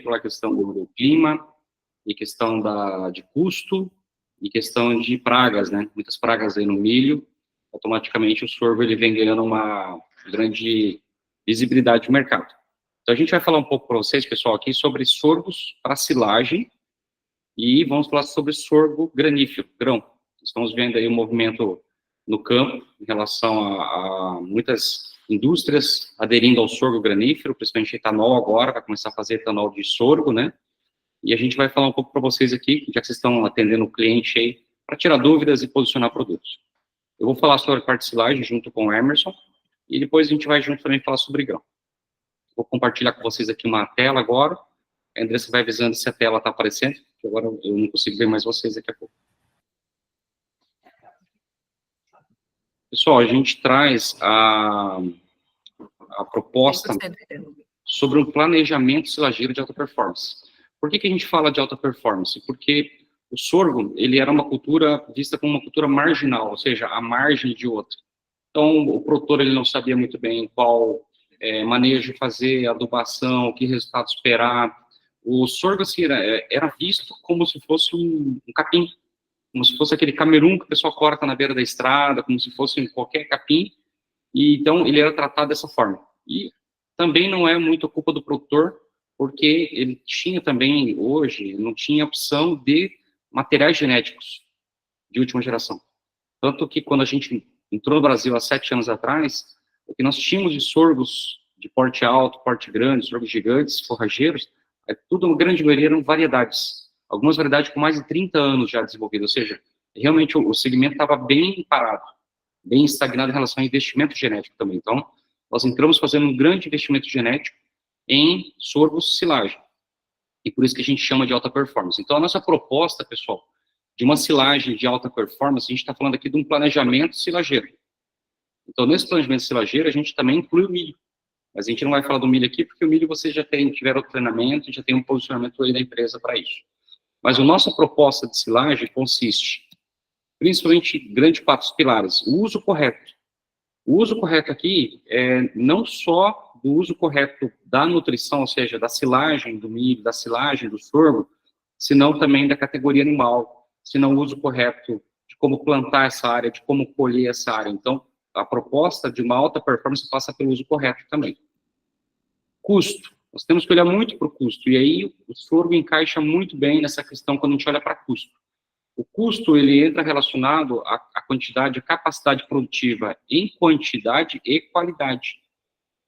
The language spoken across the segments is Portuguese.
pela questão do clima, e questão de custo, e questão de pragas, né? Muitas pragas aí no milho, automaticamente o sorgo ele vem ganhando uma grande visibilidade no mercado. Então, a gente vai falar um pouco para vocês, pessoal, aqui sobre sorgos para silagem, e vamos falar sobre sorgo granífero, grão. Estamos vendo aí um movimento no campo em relação a muitas indústrias aderindo ao sorgo granífero, principalmente etanol agora, vai começar a fazer etanol de sorgo, né? E a gente vai falar um pouco para vocês aqui, já que vocês estão atendendo o cliente aí, para tirar dúvidas e posicionar produtos. Eu vou falar sobre a parte de silagem junto com o Emerson, e depois a gente vai junto também falar sobre grão. Vou compartilhar com vocês aqui uma tela agora. A Andressa vai avisando se a tela está aparecendo, que agora eu não consigo ver mais vocês daqui a pouco. Pessoal, a gente traz a proposta sobre um planejamento silageiro de alta performance. Por que a gente fala de alta performance? Porque o sorgo, ele era uma cultura vista como uma cultura marginal, ou seja, à margem de outra. Então, o produtor ele não sabia muito bem qual manejo fazer, adubação, que resultado esperar. O sorgo assim, era visto como se fosse um capim, como se fosse aquele camerun que o pessoal corta na beira da estrada, como se fosse qualquer capim, e então ele era tratado dessa forma. E também não é muito culpa do produtor, porque ele tinha também, hoje, não tinha opção de materiais genéticos de última geração. Tanto que quando a gente entrou no Brasil há 7 anos atrás, o que nós tínhamos de sorgos de porte alto, porte grande, sorgos gigantes, forrageiros, tudo, na grande maioria, eram variedades. Algumas variedades com mais de 30 anos já desenvolvidas, ou seja, realmente o segmento estava bem parado, bem estagnado em relação ao investimento genético também. Então, nós entramos fazendo um grande investimento genético em sorgos silagem. E por isso que a gente chama de alta performance. Então, a nossa proposta, pessoal, de uma silagem de alta performance, a gente está falando aqui de um planejamento silageiro. Então, nesse planejamento silageiro, a gente também inclui o milho. Mas a gente não vai falar do milho aqui, porque o milho vocês já tiveram outro treinamento, já tem um posicionamento aí da empresa para isso. Mas a nossa proposta de silagem consiste, principalmente, em grande parte dos pilares, o uso correto. O uso correto aqui é não só do uso correto da nutrição, ou seja, da silagem do milho, da silagem do sorgo, senão também da categoria animal, senão o uso correto de como plantar essa área, de como colher essa área. Então, a proposta de uma alta performance passa pelo uso correto também. Custo. Nós temos que olhar muito para o custo, e aí o sorgo encaixa muito bem nessa questão quando a gente olha para custo. O custo, ele entra relacionado à quantidade, à capacidade produtiva em quantidade e qualidade.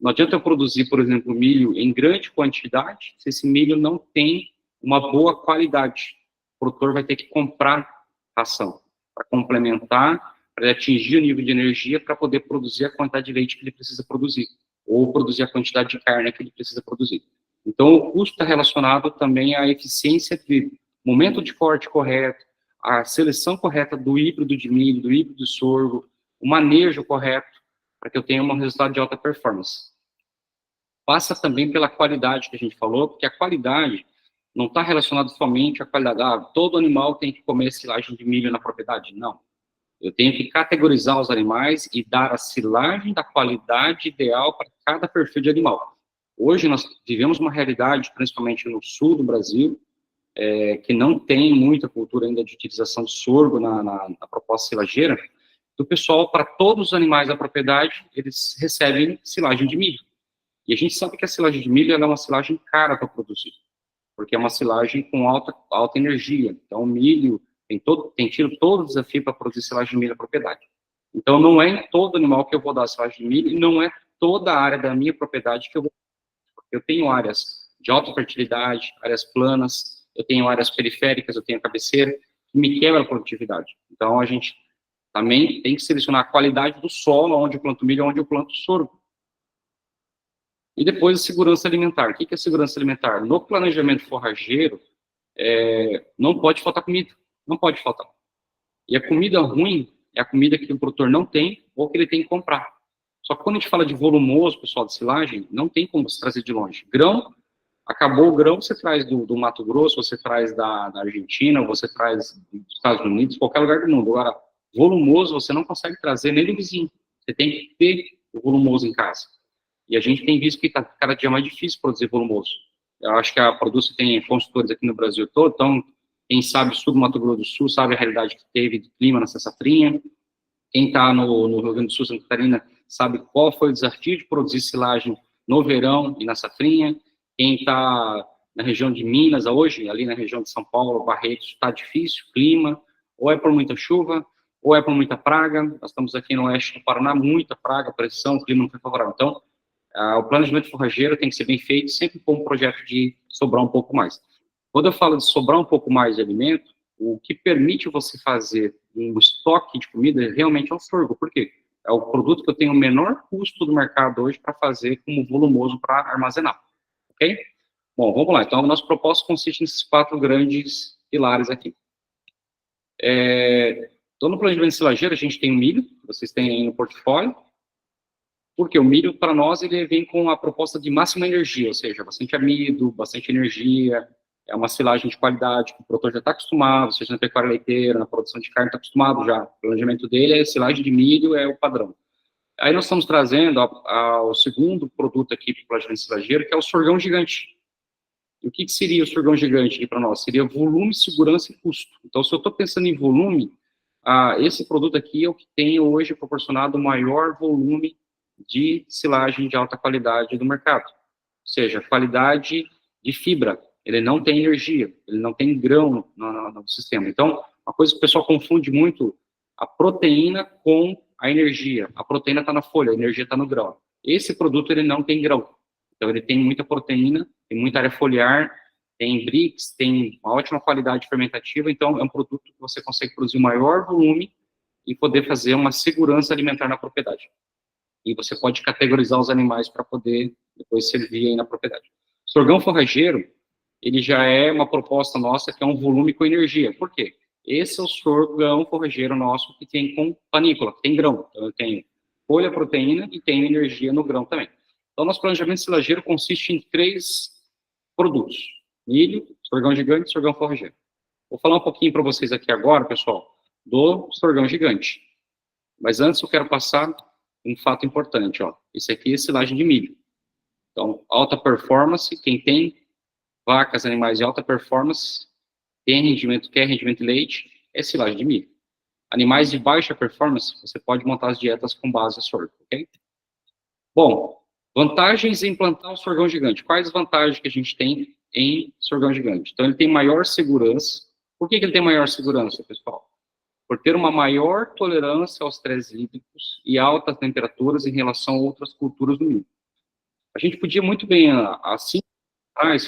Não adianta eu produzir, por exemplo, milho em grande quantidade, se esse milho não tem uma boa qualidade. O produtor vai ter que comprar ração para complementar, para atingir o nível de energia para poder produzir a quantidade de leite que ele precisa produzir, ou produzir a quantidade de carne que ele precisa produzir. Então, o custo está relacionado também à eficiência de momento de corte correto, a seleção correta do híbrido de milho, do híbrido de sorgo, o manejo correto, para que eu tenha um resultado de alta performance. Passa também pela qualidade que a gente falou, porque a qualidade não está relacionada somente à qualidade. Todo animal tem que comer silagem de milho na propriedade. Não. Eu tenho que categorizar os animais e dar a silagem da qualidade ideal para cada perfil de animal. Hoje nós vivemos uma realidade, principalmente no sul do Brasil, que não tem muita cultura ainda de utilização de sorgo na proposta silageira, do pessoal, para todos os animais da propriedade, eles recebem silagem de milho. E a gente sabe que a silagem de milho ela é uma silagem cara para produzir, porque é uma silagem com alta energia. Então, o milho tem tido todo o desafio para produzir silagem de milho na propriedade. Então, não é em todo animal que eu vou dar silagem de milho, e não é toda a área da minha propriedade que eu vou dar. Eu tenho áreas de alta fertilidade, áreas planas, eu tenho áreas periféricas, eu tenho cabeceira, que me quebra a produtividade. Então, a gente também tem que selecionar a qualidade do solo, onde eu planto milho, onde eu planto sorgo. E depois a segurança alimentar. O que é segurança alimentar? No planejamento forrageiro, não pode faltar comida. Não pode faltar. E a comida ruim é a comida que o produtor não tem ou que ele tem que comprar. Só que quando a gente fala de volumoso, pessoal, de silagem, não tem como se trazer de longe. Grão, acabou o grão, você traz do Mato Grosso, você traz da Argentina, você traz dos Estados Unidos, qualquer lugar do mundo. Agora, volumoso você não consegue trazer nem do vizinho. Você tem que ter o volumoso em casa. E a gente tem visto que está cada dia mais difícil produzir volumoso. Eu acho que a Produce tem consultores aqui no Brasil todo, então, quem sabe sul do Mato Grosso do Sul, sabe a realidade que teve de clima nessa safrinha. Quem está no Rio Grande do Sul, Santa Catarina, sabe qual foi o desafio de produzir silagem no verão e na safrinha. Quem está na região de Minas hoje, ali na região de São Paulo, Barretos, está difícil, clima, ou é por muita chuva, ou é por muita praga. Nós estamos aqui no oeste do Paraná, muita praga, pressão, o clima não foi favorável. Então, o planejamento forrageiro tem que ser bem feito, sempre com um projeto de sobrar um pouco mais. Quando eu falo de sobrar um pouco mais de alimento, o que permite você fazer um estoque de comida realmente é o sorgo. Por quê? É o produto que eu tenho o menor custo do mercado hoje para fazer como volumoso para armazenar. Ok? Bom, vamos lá. Então, o nosso propósito consiste nesses 4 grandes pilares aqui. Então, no planejamento silageiro, a gente tem o milho, que vocês têm aí no portfólio. Porque o milho, para nós, ele vem com a proposta de máxima energia, ou seja, bastante amido, bastante energia, é uma silagem de qualidade, que o produtor já está acostumado, seja na pecuária leiteira, na produção de carne, está acostumado já. O planejamento dele é silagem de milho, é o padrão. Aí nós estamos trazendo o segundo produto aqui para o planejamento silageiro, que é o sorgão gigante. E o que seria o sorgão gigante aqui para nós? Seria volume, segurança e custo. Então, se eu estou pensando em volume, esse produto aqui é o que tem hoje proporcionado o maior volume de silagem de alta qualidade do mercado. Ou seja, qualidade de fibra. Ele não tem energia, ele não tem grão no sistema. Então, uma coisa que o pessoal confunde muito, a proteína com a energia. A proteína está na folha, a energia está no grão. Esse produto, ele não tem grão. Então, ele tem muita proteína, tem muita área foliar, tem brix, tem uma ótima qualidade fermentativa. Então, é um produto que você consegue produzir um maior volume e poder fazer uma segurança alimentar na propriedade. E você pode categorizar os animais para poder depois servir aí na propriedade. Sorgão forrageiro, ele já é uma proposta nossa que é um volume com energia. Por quê? Esse é o sorgão forrageiro nosso que tem com panícula, que tem grão. Então, eu tenho folha, proteína e tenho energia no grão também. Então, nosso planejamento silageiro consiste em 3 produtos. Milho, sorgão gigante e sorgão forrageiro. Vou falar um pouquinho para vocês aqui agora, pessoal, do sorgão gigante. Mas antes eu quero passar um fato importante, ó. Esse aqui é silagem de milho. Então, alta performance, quem tem vacas, animais de alta performance, tem rendimento, quer rendimento de leite, é silagem de milho. Animais de baixa performance, você pode montar as dietas com base em sorgo, ok? Bom, vantagens em implantar o sorgão gigante. Quais vantagens que a gente tem em sorgão gigante? Então, ele tem maior segurança. Por que ele tem maior segurança, pessoal? Por ter uma maior tolerância aos estresses hídricos e altas temperaturas em relação a outras culturas do milho. A gente podia muito bem, assim,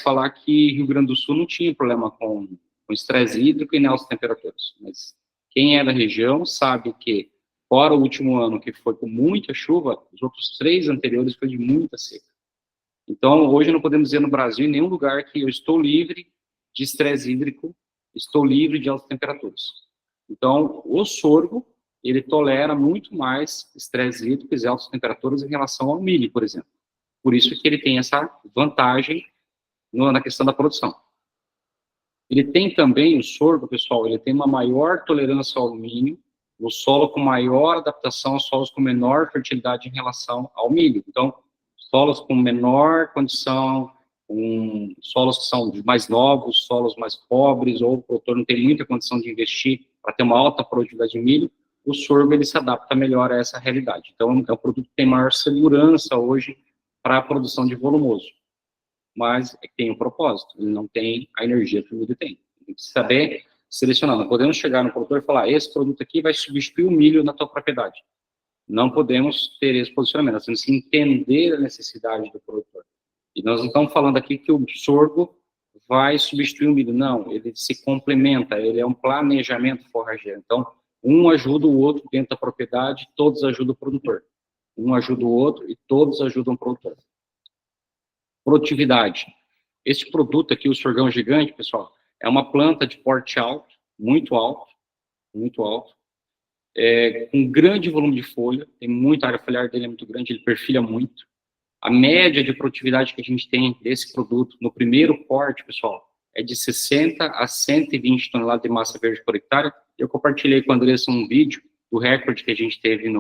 falar que Rio Grande do Sul não tinha problema com estresse hídrico e altas temperaturas, mas quem é da região sabe que, fora o último ano, que foi com muita chuva, os outros 3 anteriores foi de muita seca. Então, hoje não podemos dizer no Brasil, em nenhum lugar, que eu estou livre de estresse hídrico, estou livre de altas temperaturas. Então, o sorgo, ele tolera muito mais estresse hídrico e altas temperaturas em relação ao milho, por exemplo. Por isso que ele tem essa vantagem na questão da produção. Ele tem também, o sorgo, pessoal, ele tem uma maior tolerância ao alumínio, o solo com maior adaptação a solos com menor fertilidade em relação ao milho. Então, solos com menor condição, solos que são mais novos, solos mais pobres, ou o produtor não tem muita condição de investir para ter uma alta produtividade de milho, o sorgo ele se adapta melhor a essa realidade. Então, é um produto que tem maior segurança hoje para a produção de volumoso. Mas tem um propósito, ele não tem a energia que o milho tem. Tem que saber selecionar. Não podemos chegar no produtor e falar, esse produto aqui vai substituir o milho na tua propriedade. Não podemos ter esse posicionamento, nós temos que entender a necessidade do produtor. E nós não estamos falando aqui que o sorgo vai substituir o milho, não, ele se complementa, ele é um planejamento forrageiro. Então, um ajuda o outro dentro da propriedade, todos ajudam o produtor. Um ajuda o outro e todos ajudam o produtor. Produtividade. Esse produto aqui, o sorgão gigante, pessoal, é uma planta de porte alto, muito alto, com grande volume de folha, tem muita área foliar dele, é muito grande, ele perfilha muito. A média de produtividade que a gente tem desse produto no primeiro corte, pessoal, é de 60 a 120 toneladas de massa verde por hectare. Eu compartilhei com a Andressa um vídeo do recorde que a gente teve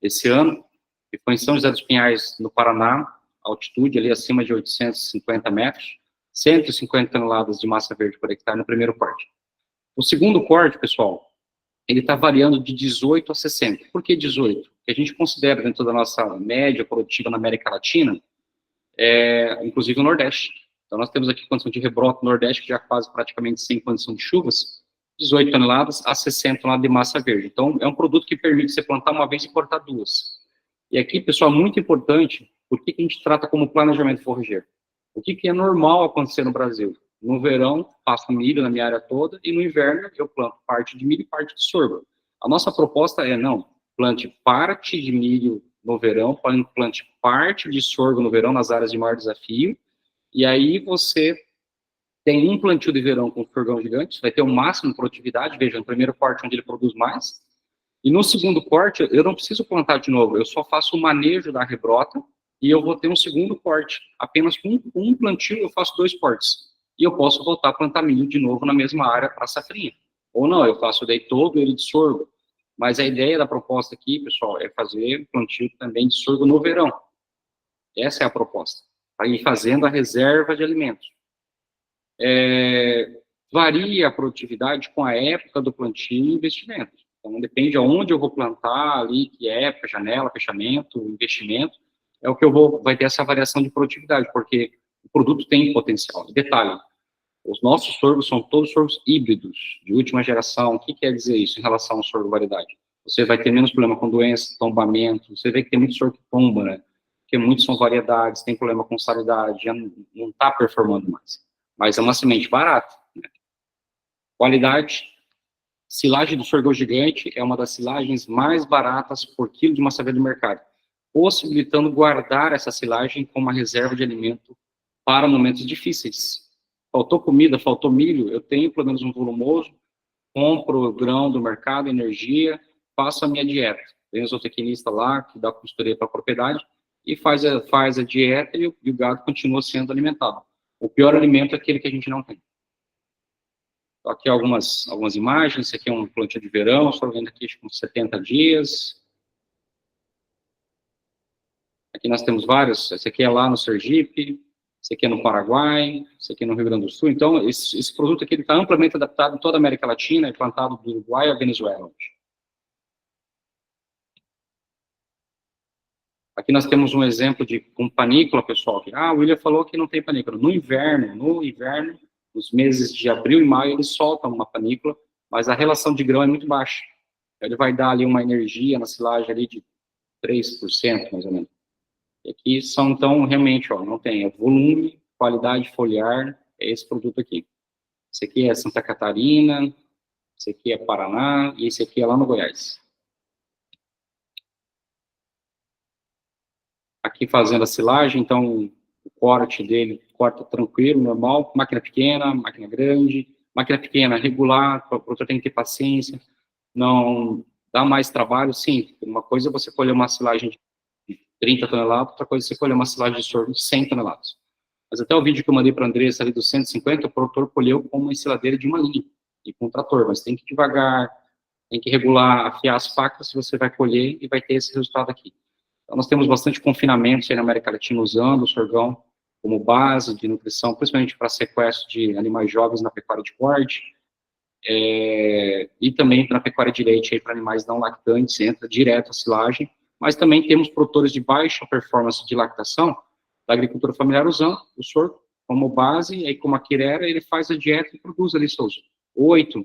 esse ano, que foi em São José dos Pinhais, no Paraná, altitude ali acima de 850 metros, 150 toneladas de massa verde por hectare no primeiro corte. O segundo corte, pessoal, ele está variando de 18 a 60. Por que 18? Porque a gente considera, dentro da nossa média produtiva na América Latina, inclusive o Nordeste. Então, nós temos aqui condição de rebrote no Nordeste, que já quase praticamente sem condição de chuvas, 18 toneladas a 60 toneladas de massa verde. Então, é um produto que permite você plantar uma vez e cortar duas. E aqui, pessoal, muito importante, por que a gente trata como planejamento forrageiro? O que é normal acontecer no Brasil? No verão, faço milho na minha área toda, e no inverno eu planto parte de milho e parte de sorgo. A nossa proposta é, não, plante parte de milho no verão, plante parte de sorgo no verão, nas áreas de maior desafio, e aí você tem um plantio de verão com sorgão gigante, vai ter o máximo de produtividade, veja, no primeiro corte onde ele produz mais, e no segundo corte eu não preciso plantar de novo, eu só faço o manejo da rebrota, e eu vou ter um segundo corte. Apenas com um plantio eu faço 2 cortes. E eu posso voltar a plantar milho de novo na mesma área para safrinha. Ou não, eu faço daí todo ele de sorgo. Mas a ideia da proposta aqui, pessoal, é fazer plantio também de sorgo no verão. Essa é a proposta. Para ir fazendo a reserva de alimentos. Varia a produtividade com a época do plantio e investimento. Então, depende aonde eu vou plantar ali, que época, janela, fechamento, investimento, é o que vai ter essa variação de produtividade, porque o produto tem potencial. Detalhe, os nossos sorgos são todos sorgos híbridos, de última geração. O que quer dizer isso em relação ao sorgo variedade? Você vai ter menos problema com doenças, tombamento, você vê que tem muito sorgo que tomba, né? Porque muitos são variedades, tem problema com salidade, já não está performando mais. Mas é uma semente barata, né? Qualidade, silagem do sorgão gigante é uma das silagens mais baratas por quilo de massa verde do mercado, possibilitando guardar essa silagem como uma reserva de alimento para momentos difíceis. Faltou comida, faltou milho, eu tenho pelo menos um volumoso, compro o grão do mercado, energia, faço a minha dieta. Tem um zootecnista lá, que dá consultoria para a propriedade, e faz a dieta e o gado continua sendo alimentado. O pior alimento é aquele que a gente não tem. Aqui algumas imagens, esse aqui é um plantio de verão, estou vendo aqui com 70 dias. Aqui nós temos vários, esse aqui é lá no Sergipe, esse aqui é no Paraguai, esse aqui é no Rio Grande do Sul. Então, esse produto aqui está amplamente adaptado em toda a América Latina, é plantado do Uruguai à Venezuela. Aqui nós temos um exemplo de com panícula, pessoal. O William falou que não tem panícula. No inverno, nos meses de abril e maio, eles soltam uma panícula, mas a relação de grão é muito baixa. Ele vai dar ali uma energia na silagem ali de 3%, mais ou menos. E aqui são, então, realmente, não tem volume, qualidade foliar, é esse produto aqui. Esse aqui é Santa Catarina, esse aqui é Paraná, e esse aqui é lá no Goiás. Aqui fazendo a silagem, então, o corte dele, corta tranquilo, normal, máquina pequena, máquina grande, máquina pequena, regular, o produtor tem que ter paciência, não dá mais trabalho, sim, uma coisa é você colher uma silagem de 30 toneladas, outra coisa é você colher uma silagem de sorgo de 100 toneladas. Mas até o vídeo que eu mandei para a Andressa ali dos 150, o produtor colheu com uma ensiladeira de uma linha, e com um trator, mas tem que ir devagar, tem que regular, afiar as facas, se você vai colher e vai ter esse resultado aqui. Então, nós temos bastante confinamento aí na América Latina usando o sorgão como base de nutrição, principalmente para sequestro de animais jovens na pecuária de corte, e também na pecuária de leite para animais não lactantes, entra direto a silagem, mas também temos produtores de baixa performance de lactação da agricultura familiar usando o sorgo como base, e aí como a Quirera, ele faz a dieta e produz ali seus 8,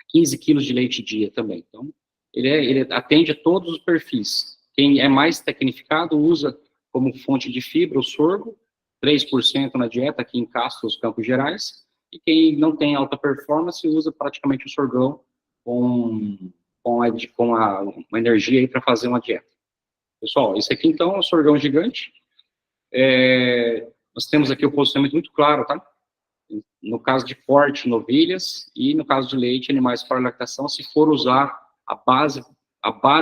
15 quilos de leite dia também. Então, ele atende a todos os perfis. Quem é mais tecnificado usa como fonte de fibra o sorgo, 3% na dieta, aqui em Castro, Campos Gerais, e quem não tem alta performance usa praticamente o sorgão com uma energia aí para fazer uma dieta. Pessoal, esse aqui então é o sorgão gigante. Nós temos aqui o posicionamento muito claro, tá? No caso de corte, novilhas, e no caso de leite, animais para lactação, se for usar a base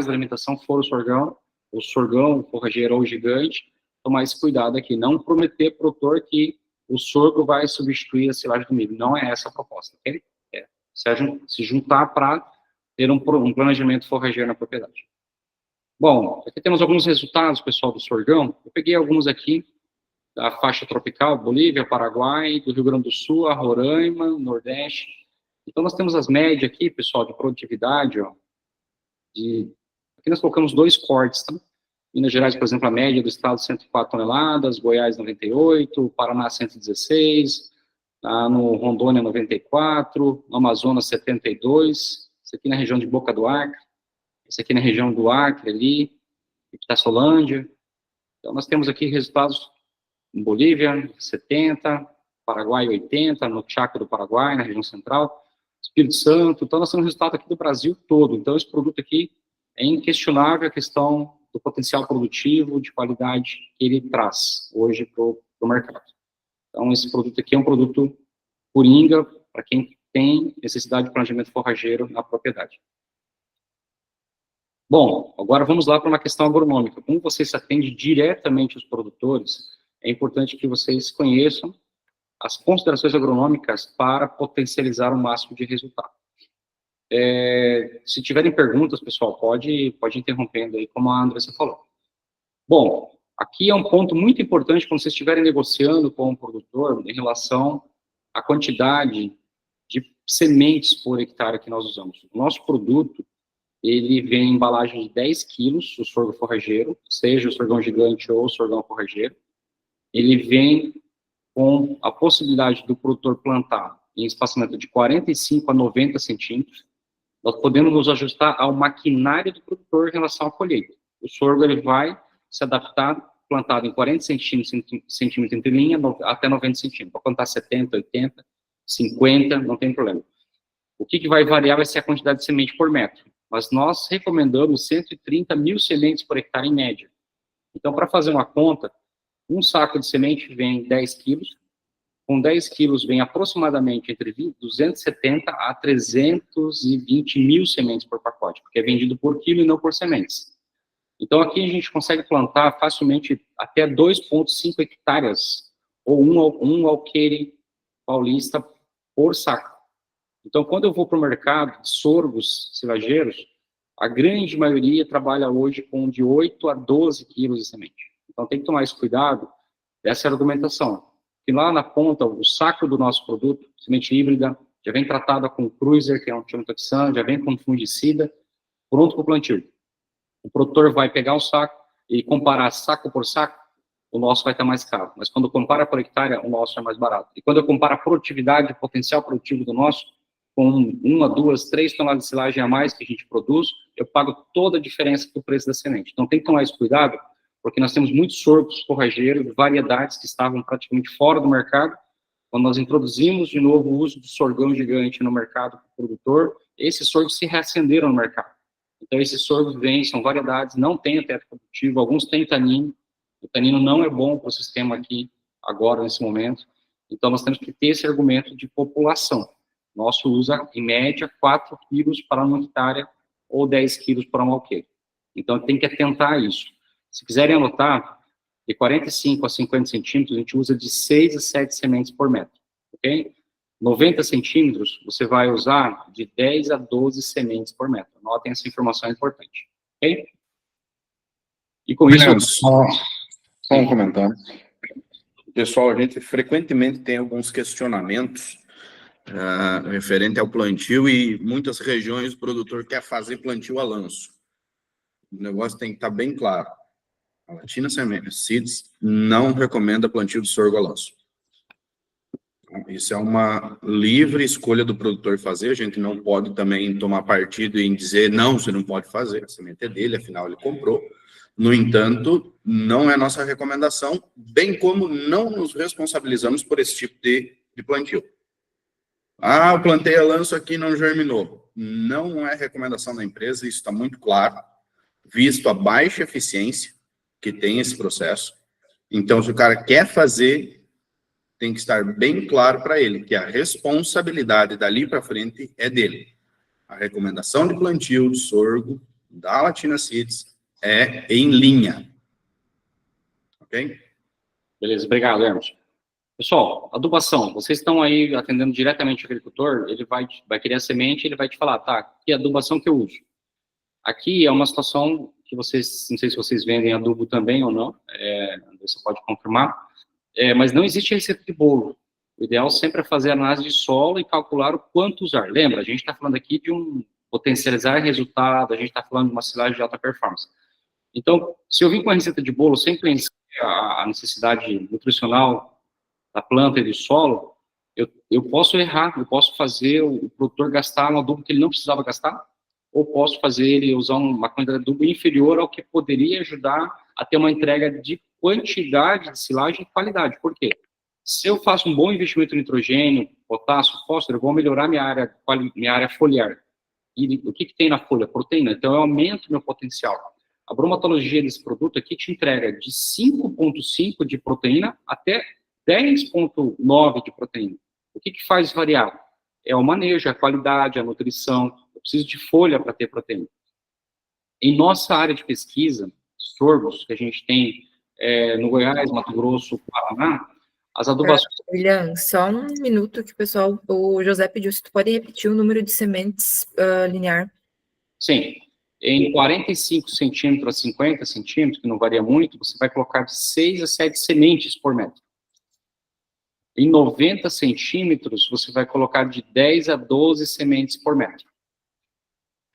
da alimentação for o sorgão, forrageiro ou gigante, tomar esse cuidado aqui, não prometer para o produtor que o sorgo vai substituir a silagem do milho, não é essa a proposta, ok? Se juntar para ter um planejamento forrageiro na propriedade. Bom, aqui temos alguns resultados, pessoal, do sorgão, eu peguei alguns aqui, da faixa tropical, Bolívia, Paraguai, do Rio Grande do Sul, a Roraima, Nordeste. Então, nós temos as médias aqui, pessoal, de produtividade, ó, aqui nós colocamos 2 cortes, tá? Minas Gerais, por exemplo, a média do estado, 104 toneladas, Goiás, 98, Paraná, 116, no Rondônia, 94, no Amazonas, 72, isso aqui na região de Boca do Acre, isso aqui na região do Acre, ali, Itaçolândia. Então, nós temos aqui resultados em Bolívia, 70, Paraguai, 80, no Chaco do Paraguai, na região central, Espírito Santo. Então, nós temos resultado aqui do Brasil todo. Então, esse produto aqui é inquestionável a questão do potencial produtivo, de qualidade que ele traz hoje para o mercado. Então, esse produto aqui é um produto coringa para quem tem necessidade de planejamento forrageiro na propriedade. Bom, agora vamos lá para uma questão agronômica. Como você se atende diretamente aos produtores, é importante que vocês conheçam as considerações agronômicas para potencializar o máximo de resultado. Se tiverem perguntas, pessoal, pode ir interrompendo aí, como a Andressa falou. Bom, aqui é um ponto muito importante quando vocês estiverem negociando com o produtor em relação à quantidade de sementes por hectare que nós usamos. O nosso produto, ele vem em embalagem de 10 quilos, o sorgo forrageiro, seja o sorgão gigante ou o sorgão forrageiro. Ele vem com a possibilidade do produtor plantar em espaçamento de 45 a 90 centímetros. Nós podemos nos ajustar ao maquinário do produtor em relação à colheita. O sorgo, ele vai se adaptar, plantado em 40 centímetros entre linha, até 90 centímetros. Pode plantar 70, 80, 50, não tem problema. O que vai variar vai ser a quantidade de semente por metro. Mas nós recomendamos 130 mil sementes por hectare em média. Então, para fazer uma conta, um saco de semente vem 10 quilos, com 10 quilos vem aproximadamente entre 270 a 320 mil sementes por pacote, porque é vendido por quilo e não por sementes. Então, aqui a gente consegue plantar facilmente até 2,5 hectares, ou um alqueire paulista por saco. Então, quando eu vou para o mercado de sorgos silageiros, a grande maioria trabalha hoje com de 8 a 12 quilos de semente. Então, tem que tomar esse cuidado dessa argumentação. Que lá na ponta, o saco do nosso produto, semente híbrida, já vem tratada com Cruiser, que é um tiomethoxam, já vem com fungicida, pronto para o plantio. O produtor vai pegar o saco e comparar saco por saco, o nosso vai estar mais caro. Mas quando compara por hectare, o nosso é mais barato. E quando eu comparo a produtividade, o potencial produtivo do nosso, com 1, 2, 3 toneladas de silagem a mais que a gente produz, eu pago toda a diferença do preço da semente. Então tem que tomar esse cuidado, porque nós temos muitos sorgos forrageiros, variedades que estavam praticamente fora do mercado. Quando nós introduzimos de novo o uso do sorgão gigante no mercado para o produtor, esses sorgos se reacenderam no mercado. Então, esses sorgos vêm, são variedades, não têm teto produtivo, alguns têm tanino. O tanino não é bom para o sistema aqui, agora, nesse momento. Então, nós temos que ter esse argumento de população. Nosso usa, em média, 4 quilos para uma hectare ou 10 quilos para um alqueire. Então, tem que atentar a isso. Se quiserem anotar, de 45 a 50 centímetros, a gente usa de 6 a 7 sementes por metro, ok? 90 centímetros, você vai usar de 10 a 12 sementes por metro. Anotem essa informação, é importante, ok? E com isso... Só um comentário. Pessoal, a gente frequentemente tem alguns questionamentos referente ao plantio e muitas regiões o produtor quer fazer plantio a lanço. O negócio tem que estar bem claro. A Latina Seeds não recomenda plantio de sorgo a lanço. Isso é uma livre escolha do produtor fazer, a gente não pode também tomar partido em dizer, não, você não pode fazer, a semente é dele, afinal ele comprou. No entanto, não é nossa recomendação, bem como não nos responsabilizamos por esse tipo de plantio. Ah, eu plantei a lanço aqui e não germinou. Não é recomendação da empresa, isso está muito claro, visto a baixa eficiência que tem esse processo. Então, se o cara quer fazer, tem que estar bem claro para ele que a responsabilidade dali para frente é dele. A recomendação de plantio de sorgo da Latina Seeds é em linha. Ok? Beleza, obrigado, Hermes. Pessoal, adubação. Vocês estão aí atendendo diretamente o agricultor, ele vai querer a semente, ele vai te falar, tá, que adubação que eu uso? Aqui é uma situação que vocês, não sei se vocês vendem adubo também ou não, você pode confirmar. mas não existe receita de bolo. O ideal sempre é fazer análise de solo e calcular o quanto usar. Lembra, a gente está falando aqui de um potencializar resultado, a gente está falando de uma silagem de alta performance. Então, se eu vim com a receita de bolo sem conhecer a necessidade nutricional da planta e do solo, eu posso errar, eu posso fazer o produtor gastar um adubo que ele não precisava gastar, ou posso fazer ele usar uma quantidade de adubo inferior ao que poderia ajudar a ter uma entrega de quantidade de silagem e qualidade. Por quê? Se eu faço um bom investimento em nitrogênio, potássio, fósforo, eu vou melhorar minha área foliar. E o que tem na folha? Proteína. Então, eu aumento meu potencial. A bromatologia desse produto aqui te entrega de 5,5 de proteína até 10,9 de proteína. O que faz variar? É o manejo, a qualidade, a nutrição. Eu preciso de folha para ter proteína. Em nossa área de pesquisa, sorgos, que a gente tem no Goiás, Mato Grosso, Paraná, as adubações... William, só um minuto que o José pediu, se tu pode repetir o número de sementes linear. Sim. Em 45 centímetros a 50 centímetros, que não varia muito, você vai colocar de 6 a 7 sementes por metro. Em 90 centímetros, você vai colocar de 10 a 12 sementes por metro.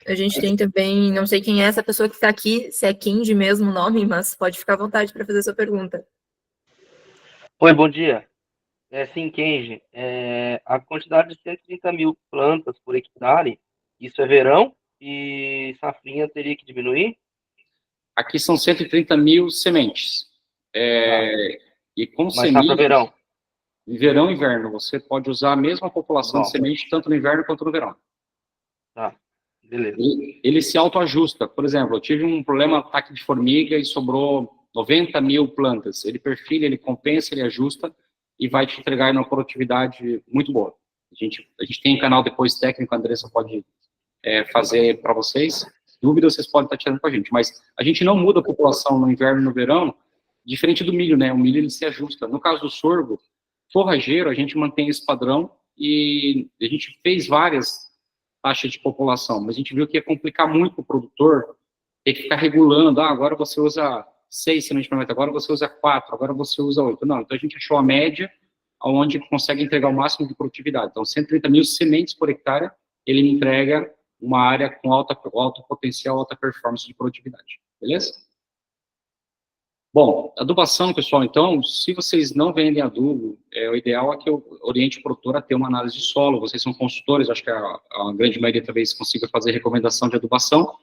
A gente tem também, não sei quem é essa pessoa que está aqui, se é Kendi mesmo o nome, mas pode ficar à vontade para fazer a sua pergunta. Oi, bom dia. Sim, Kenji, a quantidade de 130 mil plantas por hectare, isso é verão e safrinha teria que diminuir? Aqui são 130 mil sementes. E com Mas sementes... para verão? Verão e inverno, você pode usar a mesma população de semente tanto no inverno quanto no verão. Tá, beleza. Ele se autoajusta. Por exemplo, eu tive um problema, ataque de formiga, e sobrou 90 mil plantas. Ele perfila, ele compensa, ele ajusta e vai te entregar uma produtividade muito boa. A gente tem um canal depois técnico, a Andressa pode fazer para vocês. Dúvidas, vocês podem estar tirando com a gente. Mas a gente não muda a população no inverno e no verão, diferente do milho, né? O milho, ele se ajusta. No caso do sorgo, forrageiro, a gente mantém esse padrão e a gente fez várias taxas de população, mas a gente viu que ia complicar muito para o produtor ter que ficar regulando, agora você usa 6 sementes por metro, agora você usa 4, agora você usa 8. Não, então a gente achou a média onde consegue entregar o máximo de produtividade. Então, 130 mil sementes por hectare, ele me entrega uma área com alto potencial, alta performance de produtividade. Beleza? Bom, adubação, pessoal, então, se vocês não vendem adubo, o ideal é que eu oriente o produtor a ter uma análise de solo. Vocês são consultores, acho que a grande maioria talvez consiga fazer recomendação de adubação,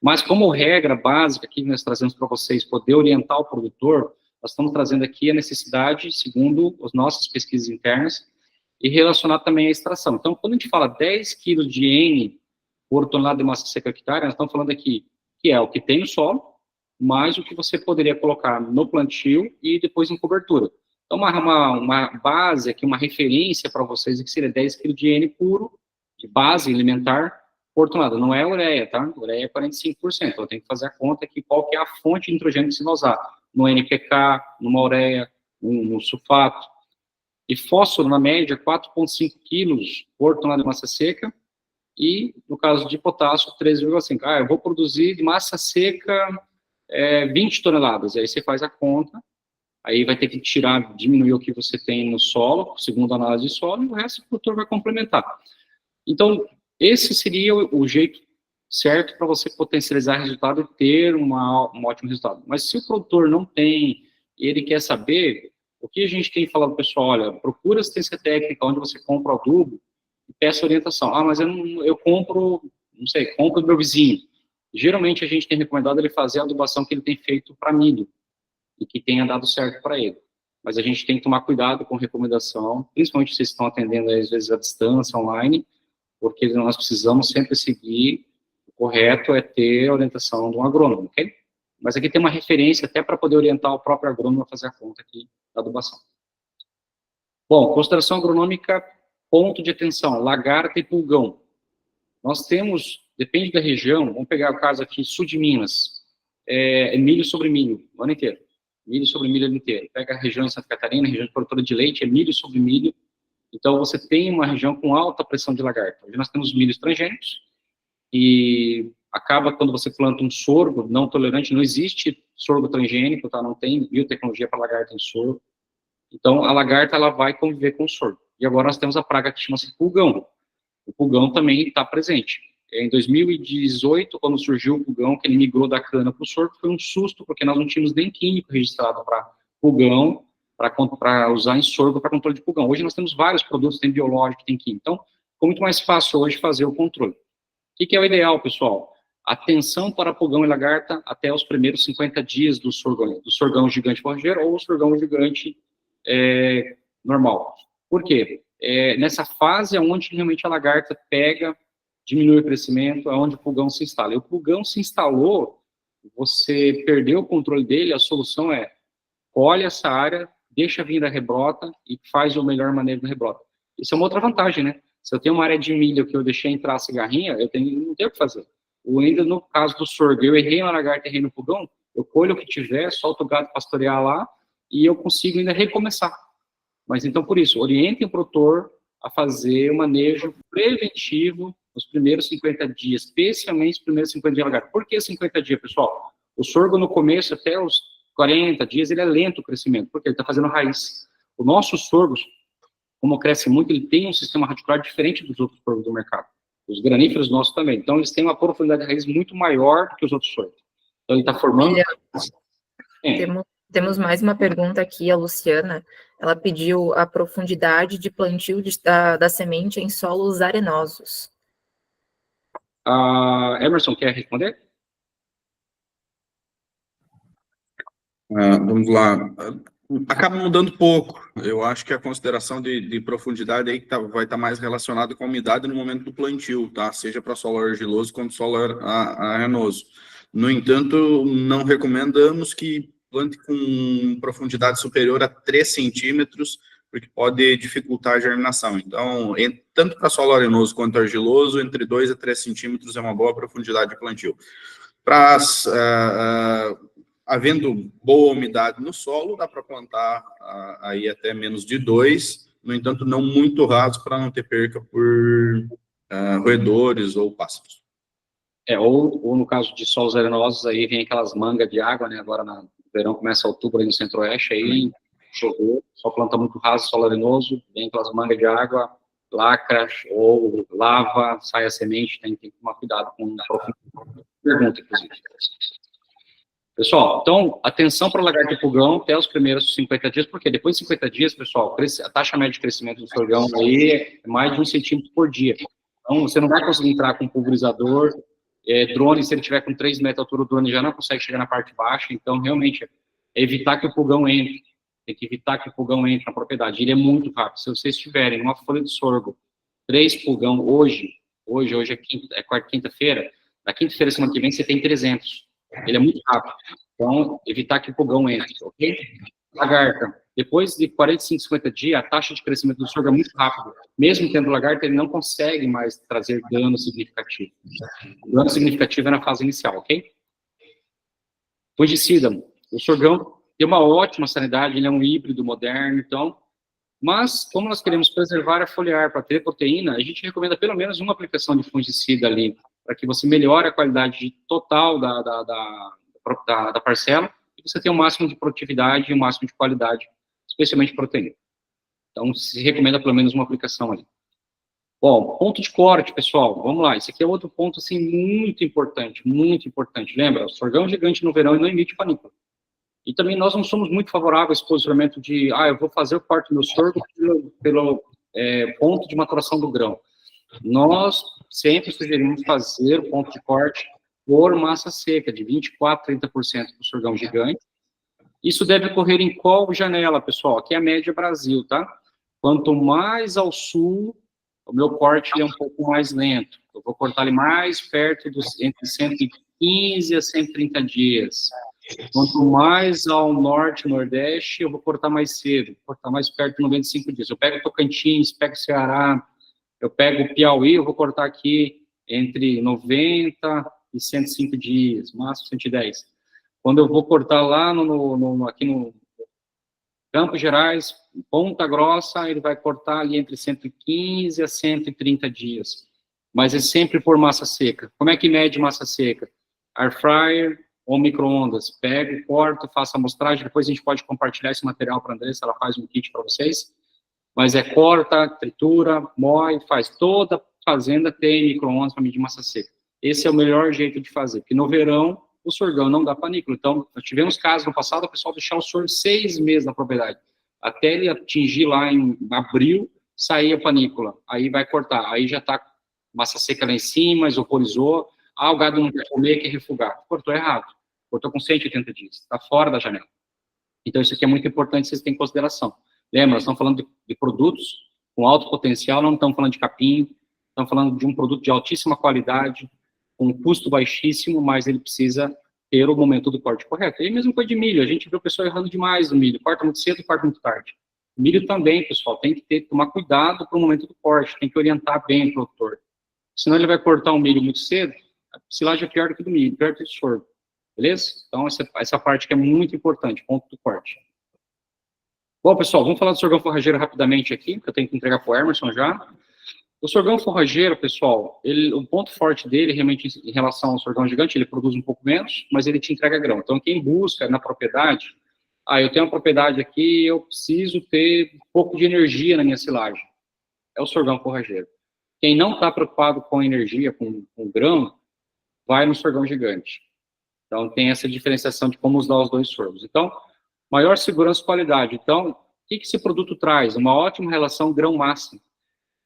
mas como regra básica que nós trazemos para vocês, poder orientar o produtor, nós estamos trazendo aqui a necessidade, segundo as nossas pesquisas internas, e relacionar também a extração. Então, quando a gente fala 10 quilos de N por tonelada de massa seca hectare, nós estamos falando aqui que é o que tem no solo, mais o que você poderia colocar no plantio e depois em cobertura. Então, uma base aqui, uma referência para vocês, que seria 10 kg de N puro, de base alimentar, por tonelada. Não é ureia, tá? Ureia é 45%. Então, eu tenho que fazer a conta aqui qual que é a fonte de nitrogênio que você vai usar. No NPK, numa ureia, no sulfato. E fósforo, na média, 4,5 quilos por tonelada de massa seca. E, no caso de potássio, 13,5. Eu vou produzir de massa seca 20 toneladas, aí você faz a conta, aí vai ter que diminuir o que você tem no solo, segundo a análise de solo, e o resto o produtor vai complementar. Então, esse seria o jeito certo para você potencializar resultado e ter um ótimo resultado. Mas se o produtor não tem, ele quer saber, o que a gente tem falado, pessoal, olha, procura assistência técnica onde você compra o adubo e peça orientação. Mas eu compro, não sei, compro do meu vizinho. Geralmente, a gente tem recomendado ele fazer a adubação que ele tem feito para milho e que tenha dado certo para ele. Mas a gente tem que tomar cuidado com recomendação, principalmente se vocês estão atendendo, às vezes, à distância, online, porque nós precisamos sempre seguir, o correto é ter a orientação de um agrônomo, ok? Mas aqui tem uma referência até para poder orientar o próprio agrônomo a fazer a conta aqui da adubação. Bom, consideração agronômica, ponto de atenção, lagarta e pulgão. Nós temos, depende da região, vamos pegar o caso aqui, sul de Minas, milho sobre milho, o ano inteiro. Milho sobre milho o ano inteiro. Pega a região de Santa Catarina, região de produtora de leite, é milho sobre milho. Então, você tem uma região com alta pressão de lagarta. Hoje nós temos milhos transgênicos, e acaba quando você planta um sorgo não tolerante, não existe sorgo transgênico, tá? Não tem biotecnologia para lagarta em sorgo. Então, a lagarta, ela vai conviver com o sorgo. E agora nós temos a praga que chama-se pulgão. O pulgão também está presente. Em 2018, quando surgiu o pulgão, que ele migrou da cana para o sorgo, foi um susto, porque nós não tínhamos nem químico registrado para pulgão, para usar em sorgo para controle de pulgão. Hoje nós temos vários produtos, tem biológico, tem químico. Então, ficou muito mais fácil hoje fazer o controle. O que é o ideal, pessoal? Atenção para pulgão e lagarta até os primeiros 50 dias do sorgão gigante forrageiro ou o sorgão gigante normal. Por quê? Nessa fase é onde realmente a lagarta pega, diminui o crescimento, é onde o pulgão se instala. E o pulgão se instalou, você perdeu o controle dele, a solução é colhe essa área, deixa vir da rebrota e faz o melhor manejo da rebrota. Isso é uma outra vantagem, né? Se eu tenho uma área de milho que eu deixei entrar a cigarrinha, não tenho o que fazer. Ou ainda no caso do sorgo, eu errei na lagarta, errei no pulgão, eu colho o que tiver, solto o gado pastorear lá e eu consigo ainda recomeçar. Mas então, por isso, orientem o produtor a fazer o manejo preventivo nos primeiros 50 dias, especialmente os primeiros 50 dias de lagarta. Por que 50 dias, pessoal? O sorgo no começo, até os 40 dias, ele é lento o crescimento, porque ele está fazendo raiz. O nosso sorgo, como cresce muito, ele tem um sistema radicular diferente dos outros sorgos do mercado. Os graníferos nossos também. Então, eles têm uma profundidade de raiz muito maior do que os outros sorgos. Então, ele está formando... Temos mais uma pergunta aqui, a Luciana. Ela pediu a profundidade de plantio da semente em solos arenosos. Emerson, quer responder? Vamos lá. Acaba mudando pouco. Eu acho que a consideração de profundidade aí vai estar mais relacionada com a umidade no momento do plantio, tá? Seja para solo argiloso quanto solo arenoso. No entanto, não recomendamos que plante com profundidade superior a 3 centímetros, porque pode dificultar a germinação. Então, tanto para solo arenoso quanto argiloso, entre 2 a 3 centímetros é uma boa profundidade de plantio. Havendo boa umidade no solo, dá para plantar aí até menos de 2, no entanto, não muito raso para não ter perca por roedores ou pássaros. Ou no caso de solos arenosos, aí vem aquelas mangas de água, né? Agora no verão começa outubro aí no centro-oeste, aí choveu, só planta muito raso, solo arenoso, vem aquelas mangas de água, lacra ou lava, sai a semente, tem que tomar cuidado com a pergunta, inclusive. Pessoal, então, atenção para o lagarto e pulgão até os primeiros 50 dias, porque depois de 50 dias, pessoal, a taxa média de crescimento do sorgão aí é mais de 1 centímetro por dia. Então, você não vai conseguir entrar com pulverizador, drone, se ele tiver com 3 metros de altura, o drone já não consegue chegar na parte baixa, então, realmente, é evitar que o pulgão entre. Tem que evitar que o pulgão entre na propriedade. Ele é muito rápido. Se vocês tiverem uma folha de sorgo, 3 pulgão hoje é quinta-feira, na quinta-feira, semana que vem, você tem 300. Ele é muito rápido. Então, evitar que o pulgão entre, ok? Lagarta. Depois de 45, 50 dias, a taxa de crescimento do sorgo é muito rápida. Mesmo tendo lagarta, ele não consegue mais trazer dano significativo. O dano significativo é na fase inicial, ok? Fungicida. O sorgão tem uma ótima sanidade, ele é um híbrido moderno, então... Mas, como nós queremos preservar a foliar para ter proteína, a gente recomenda pelo menos uma aplicação de fungicida ali, para que você melhore a qualidade total da parcela e você tenha o máximo de produtividade e o máximo de qualidade, especialmente proteína. Então, se recomenda pelo menos uma aplicação ali. Bom, ponto de corte, pessoal, vamos lá. Esse aqui é outro ponto, assim, muito importante, muito importante. Lembra, o sorgão gigante no verão e não emite panícula. E também nós não somos muito favoráveis ao posicionamento de, eu vou fazer o corte do meu sorgo pelo ponto de maturação do grão. Nós sempre sugerimos fazer o ponto de corte por massa seca, de 24% a 30% para o sorgão gigante. Isso deve ocorrer em qual janela, pessoal? Aqui é a média Brasil, tá? Quanto mais ao sul, o meu corte é um pouco mais lento. Eu vou cortar ele mais perto entre 115 a 130 dias. Quanto mais ao norte, nordeste, eu vou cortar mais cedo, vou cortar mais perto de 95 dias. Eu pego Tocantins, pego Ceará, eu pego Piauí, eu vou cortar aqui entre 90 e 105 dias, máximo 110. Quando eu vou cortar lá aqui no Campos Gerais, Ponta Grossa, ele vai cortar ali entre 115 a 130 dias. Mas é sempre por massa seca. Como é que mede massa seca? Air fryer ou micro-ondas, pego, corto, faço a amostragem, depois a gente pode compartilhar esse material para a Andressa, ela faz um kit para vocês, mas corta, tritura, moe, faz toda fazenda tem micro-ondas para medir massa seca. Esse é o melhor jeito de fazer, porque no verão o sorgão não dá panícula. Então, nós tivemos casos no passado, o pessoal deixar o sorgo 6 meses na propriedade, até ele atingir lá em abril, sair a panícula, aí vai cortar, aí já está massa seca lá em cima, isoporizou, o gado não quer comer, quer refugar. Cortou errado, cortou com 180 dias, está fora da janela. Então, isso aqui é muito importante, vocês têm em consideração. Lembra, nós estamos falando de produtos com alto potencial, não estamos falando de capim, estamos falando de um produto de altíssima qualidade, com um custo baixíssimo, mas ele precisa ter o momento do corte correto. E mesmo coisa de milho, a gente vê o pessoal errando demais no milho, corta muito cedo, corta muito tarde. Milho também, pessoal, tem que tomar cuidado para o momento do corte, tem que orientar bem o produtor. Senão ele vai cortar o milho muito cedo, a silagem é pior do que do milho, pior do que do sorgo. Beleza? Então, essa parte que é muito importante, ponto do corte. Bom, pessoal, vamos falar do sorgão forrageiro rapidamente aqui, que eu tenho que entregar para o Emerson já. O sorgão forrageiro, pessoal, o ponto forte dele, realmente, em relação ao sorgão gigante, ele produz um pouco menos, mas ele te entrega grão. Então, quem busca na propriedade, eu tenho uma propriedade aqui, eu preciso ter um pouco de energia na minha silagem. É o sorgão forrageiro. Quem não está preocupado com energia, com grão, vai no sorgão gigante. Então, tem essa diferenciação de como usar os dois sorgos. Então, maior segurança e qualidade. Então, o que esse produto traz? Uma ótima relação grão-massa.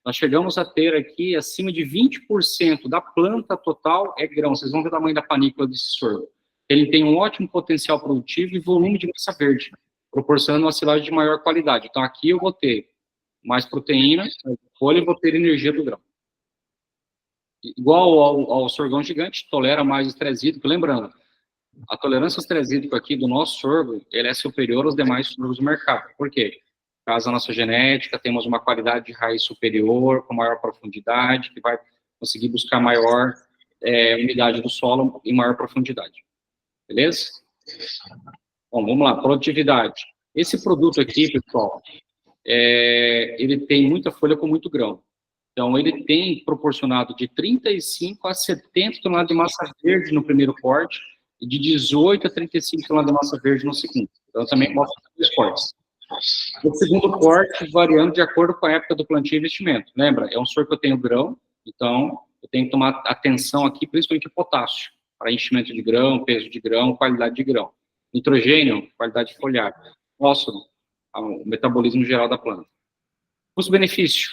Nós chegamos a ter aqui acima de 20% da planta total é grão. Vocês vão ver o tamanho da panícula desse sorgo. Ele tem um ótimo potencial produtivo e volume de massa verde, proporcionando uma silagem de maior qualidade. Então, aqui eu vou ter mais proteína, folha, e vou ter energia do grão. Igual ao sorgão gigante, tolera mais estresse hídrico. Lembrando, a tolerância ao estresse hídrico aqui do nosso sorgo, ele é superior aos demais sorgos do mercado. Por quê? Por causa da nossa genética, temos uma qualidade de raiz superior, com maior profundidade, que vai conseguir buscar maior umidade do solo em maior profundidade. Beleza? Bom, vamos lá, produtividade. Esse produto aqui, pessoal, ele tem muita folha com muito grão. Então, ele tem proporcionado de 35 a 70 toneladas de massa verde no primeiro corte e de 18 a 35 toneladas de massa verde no segundo. Então, também mostra os cortes. O segundo corte, variando de acordo com a época do plantio e investimento. Lembra, é um sorgo que eu tenho grão, então eu tenho que tomar atenção aqui, principalmente o potássio, para enchimento de grão, peso de grão, qualidade de grão. Nitrogênio, qualidade de folhagem. Fósforo, o metabolismo geral da planta. Custo-benefício.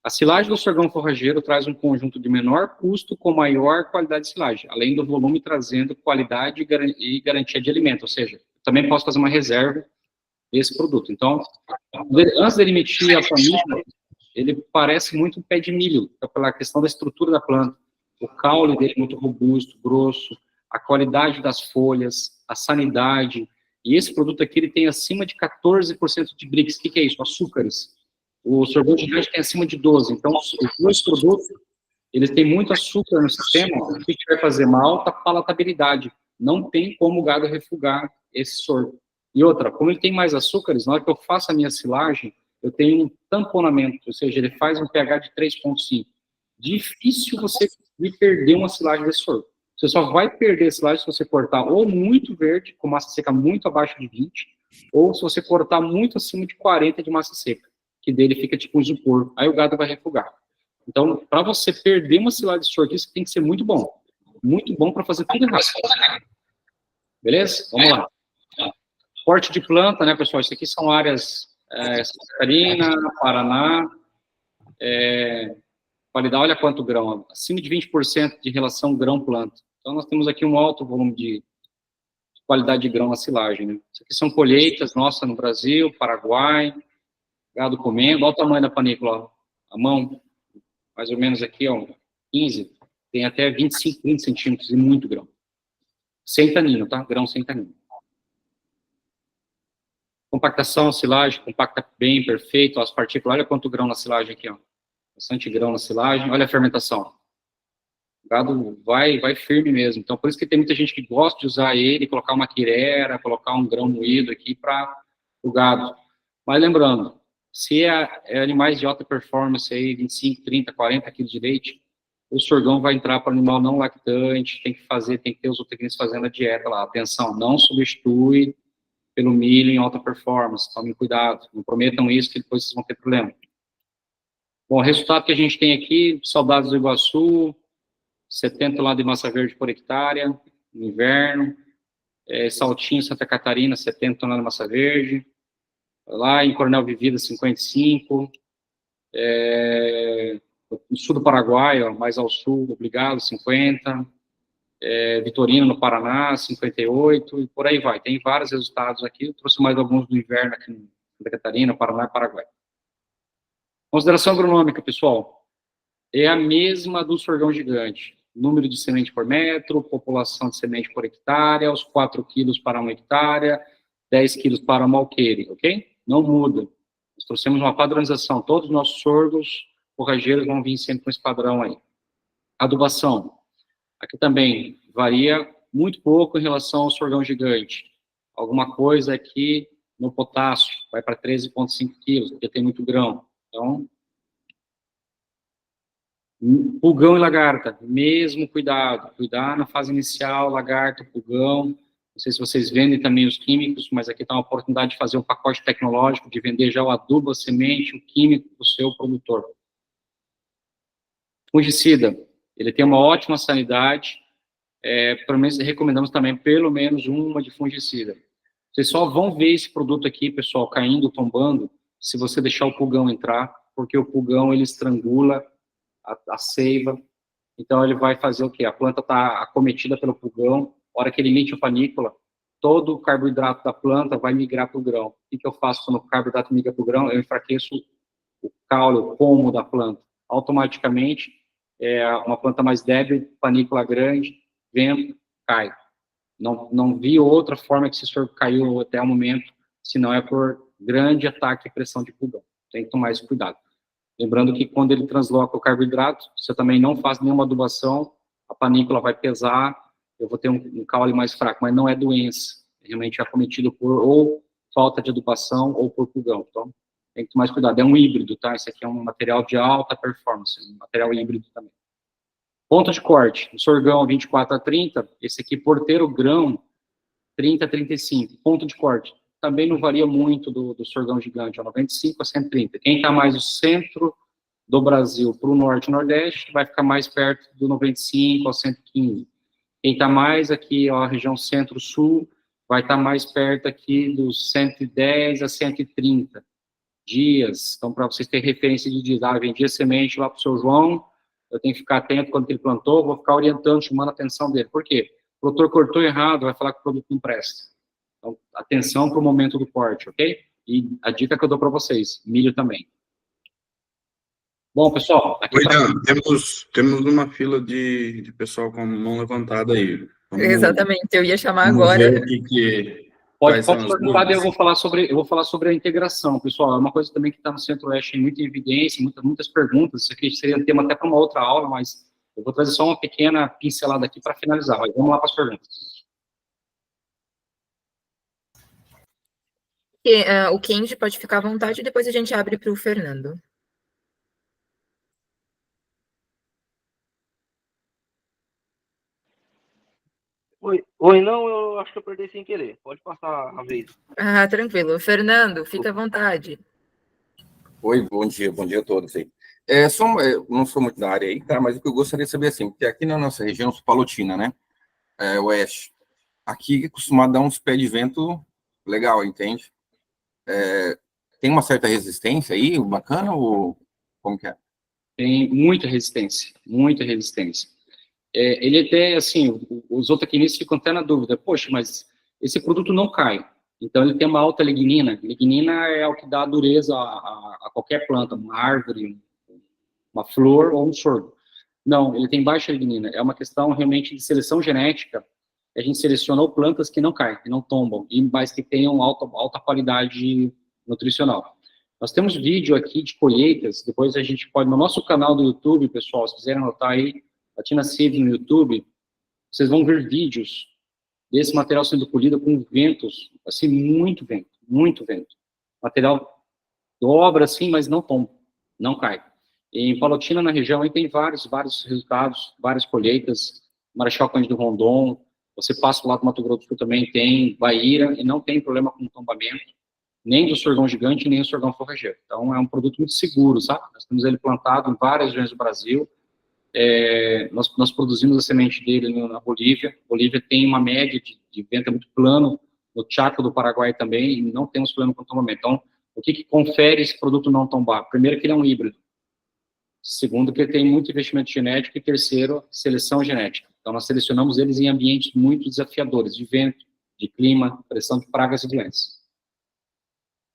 A silagem do sorgão forrageiro traz um conjunto de menor custo com maior qualidade de silagem, além do volume trazendo qualidade e garantia de alimento, ou seja, também posso fazer uma reserva desse produto. Então, antes dele emitir a panícula, ele parece muito um pé de milho, pela questão da estrutura da planta. O caule dele é muito robusto, grosso, a qualidade das folhas, a sanidade. E esse produto aqui, ele tem acima de 14% de BRICS. O que é isso? Açúcares. O sorgão gigante tem acima de 12%. Então, os dois produtos, eles têm muito açúcar no sistema, o que vai fazer uma alta palatabilidade. Não tem como o gado refugar esse sorgo. E outra, como ele tem mais açúcares, na hora que eu faço a minha silagem, eu tenho um tamponamento, ou seja, ele faz um pH de 3,5. Difícil você perder uma silagem desse sorgo. Você só vai perder a silagem se você cortar ou muito verde, com massa seca muito abaixo de 20, ou se você cortar muito acima de 40 de massa seca, que dele fica tipo um isopor. Aí o gado vai refugar. Então, para você perder uma silagem de sorgo, isso tem que ser muito bom. Muito bom para fazer tudo errado. Beleza? Vamos lá. Corte de planta, né, pessoal? Isso aqui são áreas Santa Catarina, Paraná, qualidade, olha quanto grão, acima de 20% de relação grão-planta. Então, nós temos aqui um alto volume de qualidade de grão na silagem, né? Isso aqui são colheitas, nossa, no Brasil, Paraguai, gado comendo, olha o tamanho da panícula, ó. A mão, mais ou menos aqui, ó, 15, tem até 25, 30 centímetros e muito grão. Sem tanino, tá? Grão sem tanino. Compactação, silagem, compacta bem, perfeito, ó, as partículas, olha quanto grão na silagem aqui, ó. Bastante grão na silagem, olha a fermentação. O gado vai firme mesmo. Então, por isso que tem muita gente que gosta de usar ele, colocar uma quirera, colocar um grão moído aqui para o gado. Mas lembrando, se é animais de alta performance, aí, 25, 30, 40 quilos de leite, o sorgão vai entrar para o animal não lactante, tem que ter os zootecnistas fazendo a dieta lá. Atenção, não substitui pelo milho em alta performance, tomem cuidado, não prometam isso que depois vocês vão ter problema. Bom, o resultado que a gente tem aqui, Saudades do Iguaçu, 70 lá de massa verde por hectare, no inverno, Saltinho, Santa Catarina, 70 toneladas de massa verde, lá em Coronel Vivida, 55, no sul do Paraguai, ó, mais ao sul, Obrigado, 50, Vitorino, no Paraná, 58, e por aí vai. Tem vários resultados aqui, eu trouxe mais alguns do inverno aqui em Santa Catarina, Paraná e Paraguai. Consideração agronômica, pessoal, é a mesma do sorgão gigante. Número de semente por metro, população de semente por hectare, os 4 quilos para 1 hectare, 10 quilos para uma alqueire, ok? Não muda. Nós trouxemos uma padronização. Todos os nossos sorgos forrageiros vão vir sempre com esse padrão aí. Adubação. Aqui também varia muito pouco em relação ao sorgão gigante. Alguma coisa aqui no potássio, vai para 13,5 quilos, porque tem muito grão. Então, pulgão e lagarta, mesmo cuidado. Cuidar na fase inicial, lagarta, pulgão. Não sei se vocês vendem também os químicos, mas aqui está uma oportunidade de fazer um pacote tecnológico, de vender já o adubo, a semente, o químico para o seu produtor. Fungicida, ele tem uma ótima sanidade, pelo menos recomendamos também pelo menos uma de fungicida. Vocês só vão ver esse produto aqui, pessoal, caindo, tombando, se você deixar o pulgão entrar, porque o pulgão, ele estrangula a seiva, então ele vai fazer o quê? A planta está acometida pelo pulgão, a hora que ele emite a panícula, todo o carboidrato da planta vai migrar para o grão. O que eu faço quando o carboidrato migra para o grão? Eu enfraqueço o caule, o pomo da planta. Automaticamente, uma planta mais débil, panícula grande, vento, cai. Não vi outra forma que esse sorgo caiu até o momento, se não é por grande ataque e pressão de pulgão. Tem que tomar esse cuidado. Lembrando que quando ele transloca o carboidrato, você também não faz nenhuma adubação, a panícula vai pesar, eu vou ter um caule mais fraco, mas não é doença, realmente é acometido por ou falta de adubação ou por pulgão. Então, tem que tomar mais cuidado. É um híbrido, tá? Esse aqui é um material de alta performance, um material híbrido também. Ponto de corte, o sorgão 24 a 30, esse aqui porteiro grão 30 a 35. Ponto de corte, também não varia muito do sorgão gigante, 95 a 130. Quem está mais no centro do Brasil para o norte e nordeste, vai ficar mais perto do 95 a 115. Quem está mais aqui, ó, a região centro-sul, vai estar mais perto aqui dos 110 a 130 dias. Então, para vocês terem referência de dias, vendi a semente lá para o seu João, eu tenho que ficar atento quando ele plantou, vou ficar orientando, chamando a atenção dele. Por quê? O produtor cortou errado, vai falar que o produto não presta. Então, atenção para o momento do corte, ok? E a dica que eu dou para vocês, milho também. Bom, pessoal, aqui temos uma fila de pessoal com a mão levantada aí. Exatamente, eu ia chamar agora. Pode perguntar, eu vou falar sobre a integração, pessoal. É uma coisa também que está no Centro-Oeste em muita evidência, muitas perguntas. Isso aqui seria tema até para uma outra aula, mas eu vou trazer só uma pequena pincelada aqui para finalizar. Mas vamos lá para as perguntas. O Kendi pode ficar à vontade e depois a gente abre para o Fernando. Oi, não, eu acho que eu perdi sem querer. Pode passar a vez. Ah, tranquilo. Fernando, fica à vontade. Oi, bom dia a todos aí. Não sou muito da área aí, tá? Mas o que eu gostaria de saber, assim, porque aqui na nossa região Palotina, né? Oeste, aqui é costumado dar uns pés de vento legal, entende? Tem uma certa resistência aí, bacana, ou como que é? Tem muita resistência, muita resistência. Ele até, assim, os zootecnistas ficam até na dúvida, poxa, mas esse produto não cai. Então, ele tem uma alta lignina. Lignina é o que dá dureza a qualquer planta, uma árvore, uma flor ou um sorgo. Não, ele tem baixa lignina. É uma questão realmente de seleção genética. A gente selecionou plantas que não caem, que não tombam, mas que tenham alta qualidade nutricional. Nós temos vídeo aqui de colheitas, depois a gente pode, no nosso canal do YouTube, pessoal, se quiserem anotar aí, Latina Seed no YouTube, vocês vão ver vídeos desse material sendo colhido com ventos, assim, muito vento, muito vento. O material dobra, assim, mas não tomba, não cai. Em Palotina, na região, aí tem vários resultados, várias colheitas, Marechal Cândido Rondon, você passa lá do Mato Grosso do Sul também, tem Guaíra, e não tem problema com tombamento, nem do sorgão gigante, nem do sorgão forrageiro. Então, é um produto muito seguro, sabe? Nós temos ele plantado em várias regiões do Brasil, nós produzimos a semente dele na Bolívia. Bolívia tem uma média de venda muito plano, no Chaco do Paraguai também, e não temos problema com tombamento. Então, o que confere esse produto não tombar? Primeiro, que ele é um híbrido. Segundo, que ele tem muito investimento genético. E terceiro, seleção genética. Então, nós selecionamos eles em ambientes muito desafiadores, de vento, de clima, pressão de pragas e doenças.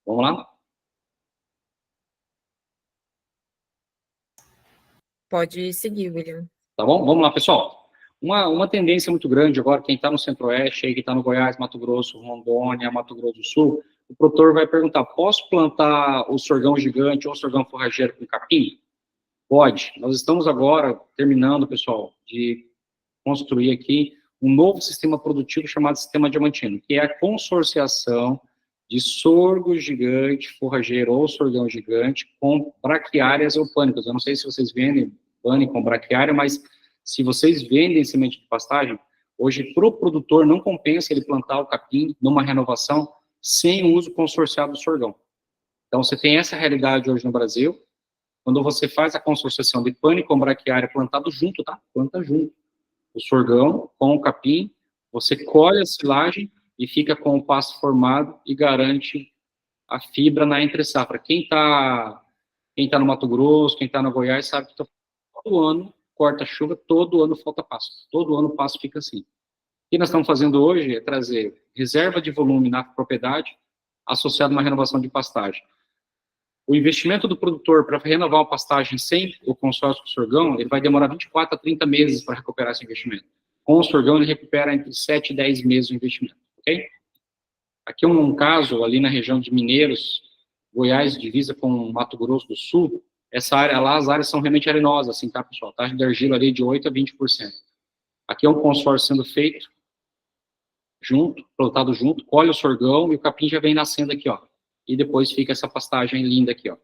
Vamos lá? Pode seguir, William. Tá bom? Vamos lá, pessoal. Uma tendência muito grande agora, quem está no Centro-Oeste, quem está no Goiás, Mato Grosso, Rondônia, Mato Grosso do Sul, o produtor vai perguntar, posso plantar o sorgão gigante ou o sorgão forrageiro com capim? Pode. Nós estamos agora terminando, pessoal, de construir aqui um novo sistema produtivo chamado Sistema Diamantino, que é a consorciação de sorgo gigante, forrageiro ou sorgão gigante com braquiárias ou pânicos. Eu não sei se vocês vendem pânico com braquiária, mas se vocês vendem semente de pastagem, hoje para o produtor não compensa ele plantar o capim numa renovação sem o uso consorciado do sorgão. Então você tem essa realidade hoje no Brasil, quando você faz a consorciação de pânico com braquiária plantado junto, tá? Planta junto. O sorgão com o capim, você colhe a silagem e fica com o pasto formado e garante a fibra na entre-safra. Quem tá no Mato Grosso, quem está no Goiás, sabe que todo ano corta chuva, todo ano falta pasto. Todo ano o pasto fica assim. O que nós estamos fazendo hoje é trazer reserva de volume na propriedade associado a uma renovação de pastagem. O investimento do produtor para renovar uma pastagem sem o consórcio com o sorgão, ele vai demorar 24 a 30 meses para recuperar esse investimento. Com o sorgão, ele recupera entre 7 e 10 meses o investimento, ok? Aqui um caso, ali na região de Mineiros, Goiás, divisa com Mato Grosso do Sul, essa área lá, as áreas são realmente arenosas, assim, tá, pessoal? Taxa de argila ali de 8 a 20%. Aqui é um consórcio sendo feito, junto, plantado junto, colhe o sorgão e o capim já vem nascendo aqui, ó. E depois fica essa pastagem linda aqui, ó.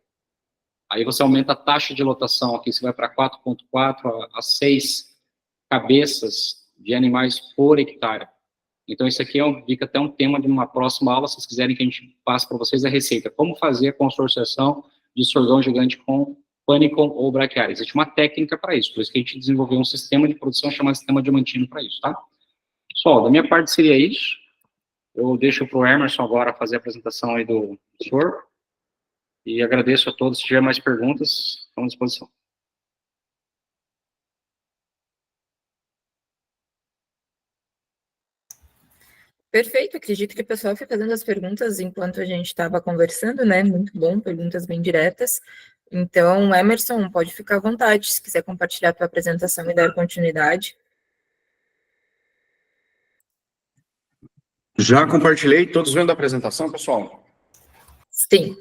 Aí você aumenta a taxa de lotação aqui, você vai para 4,4 a 6 cabeças de animais por hectare. Então, isso aqui fica até um tema de uma próxima aula, se vocês quiserem que a gente passe para vocês a receita. Como fazer a consorciação de sorgão gigante com panicum ou braquiária. Existe uma técnica para isso, por isso que a gente desenvolveu um sistema de produção chamado Sistema Diamantino para isso, tá? Pessoal, da minha parte seria isso. Eu deixo para o Emerson agora fazer a apresentação aí do senhor. E agradeço a todos. Se tiver mais perguntas, estamos à disposição. Perfeito, acredito que o pessoal foi fazendo as perguntas enquanto a gente estava conversando, né? Muito bom, perguntas bem diretas. Então, Emerson, pode ficar à vontade, se quiser compartilhar a tua apresentação e dar continuidade. Já compartilhei, todos vendo a apresentação, pessoal? Sim.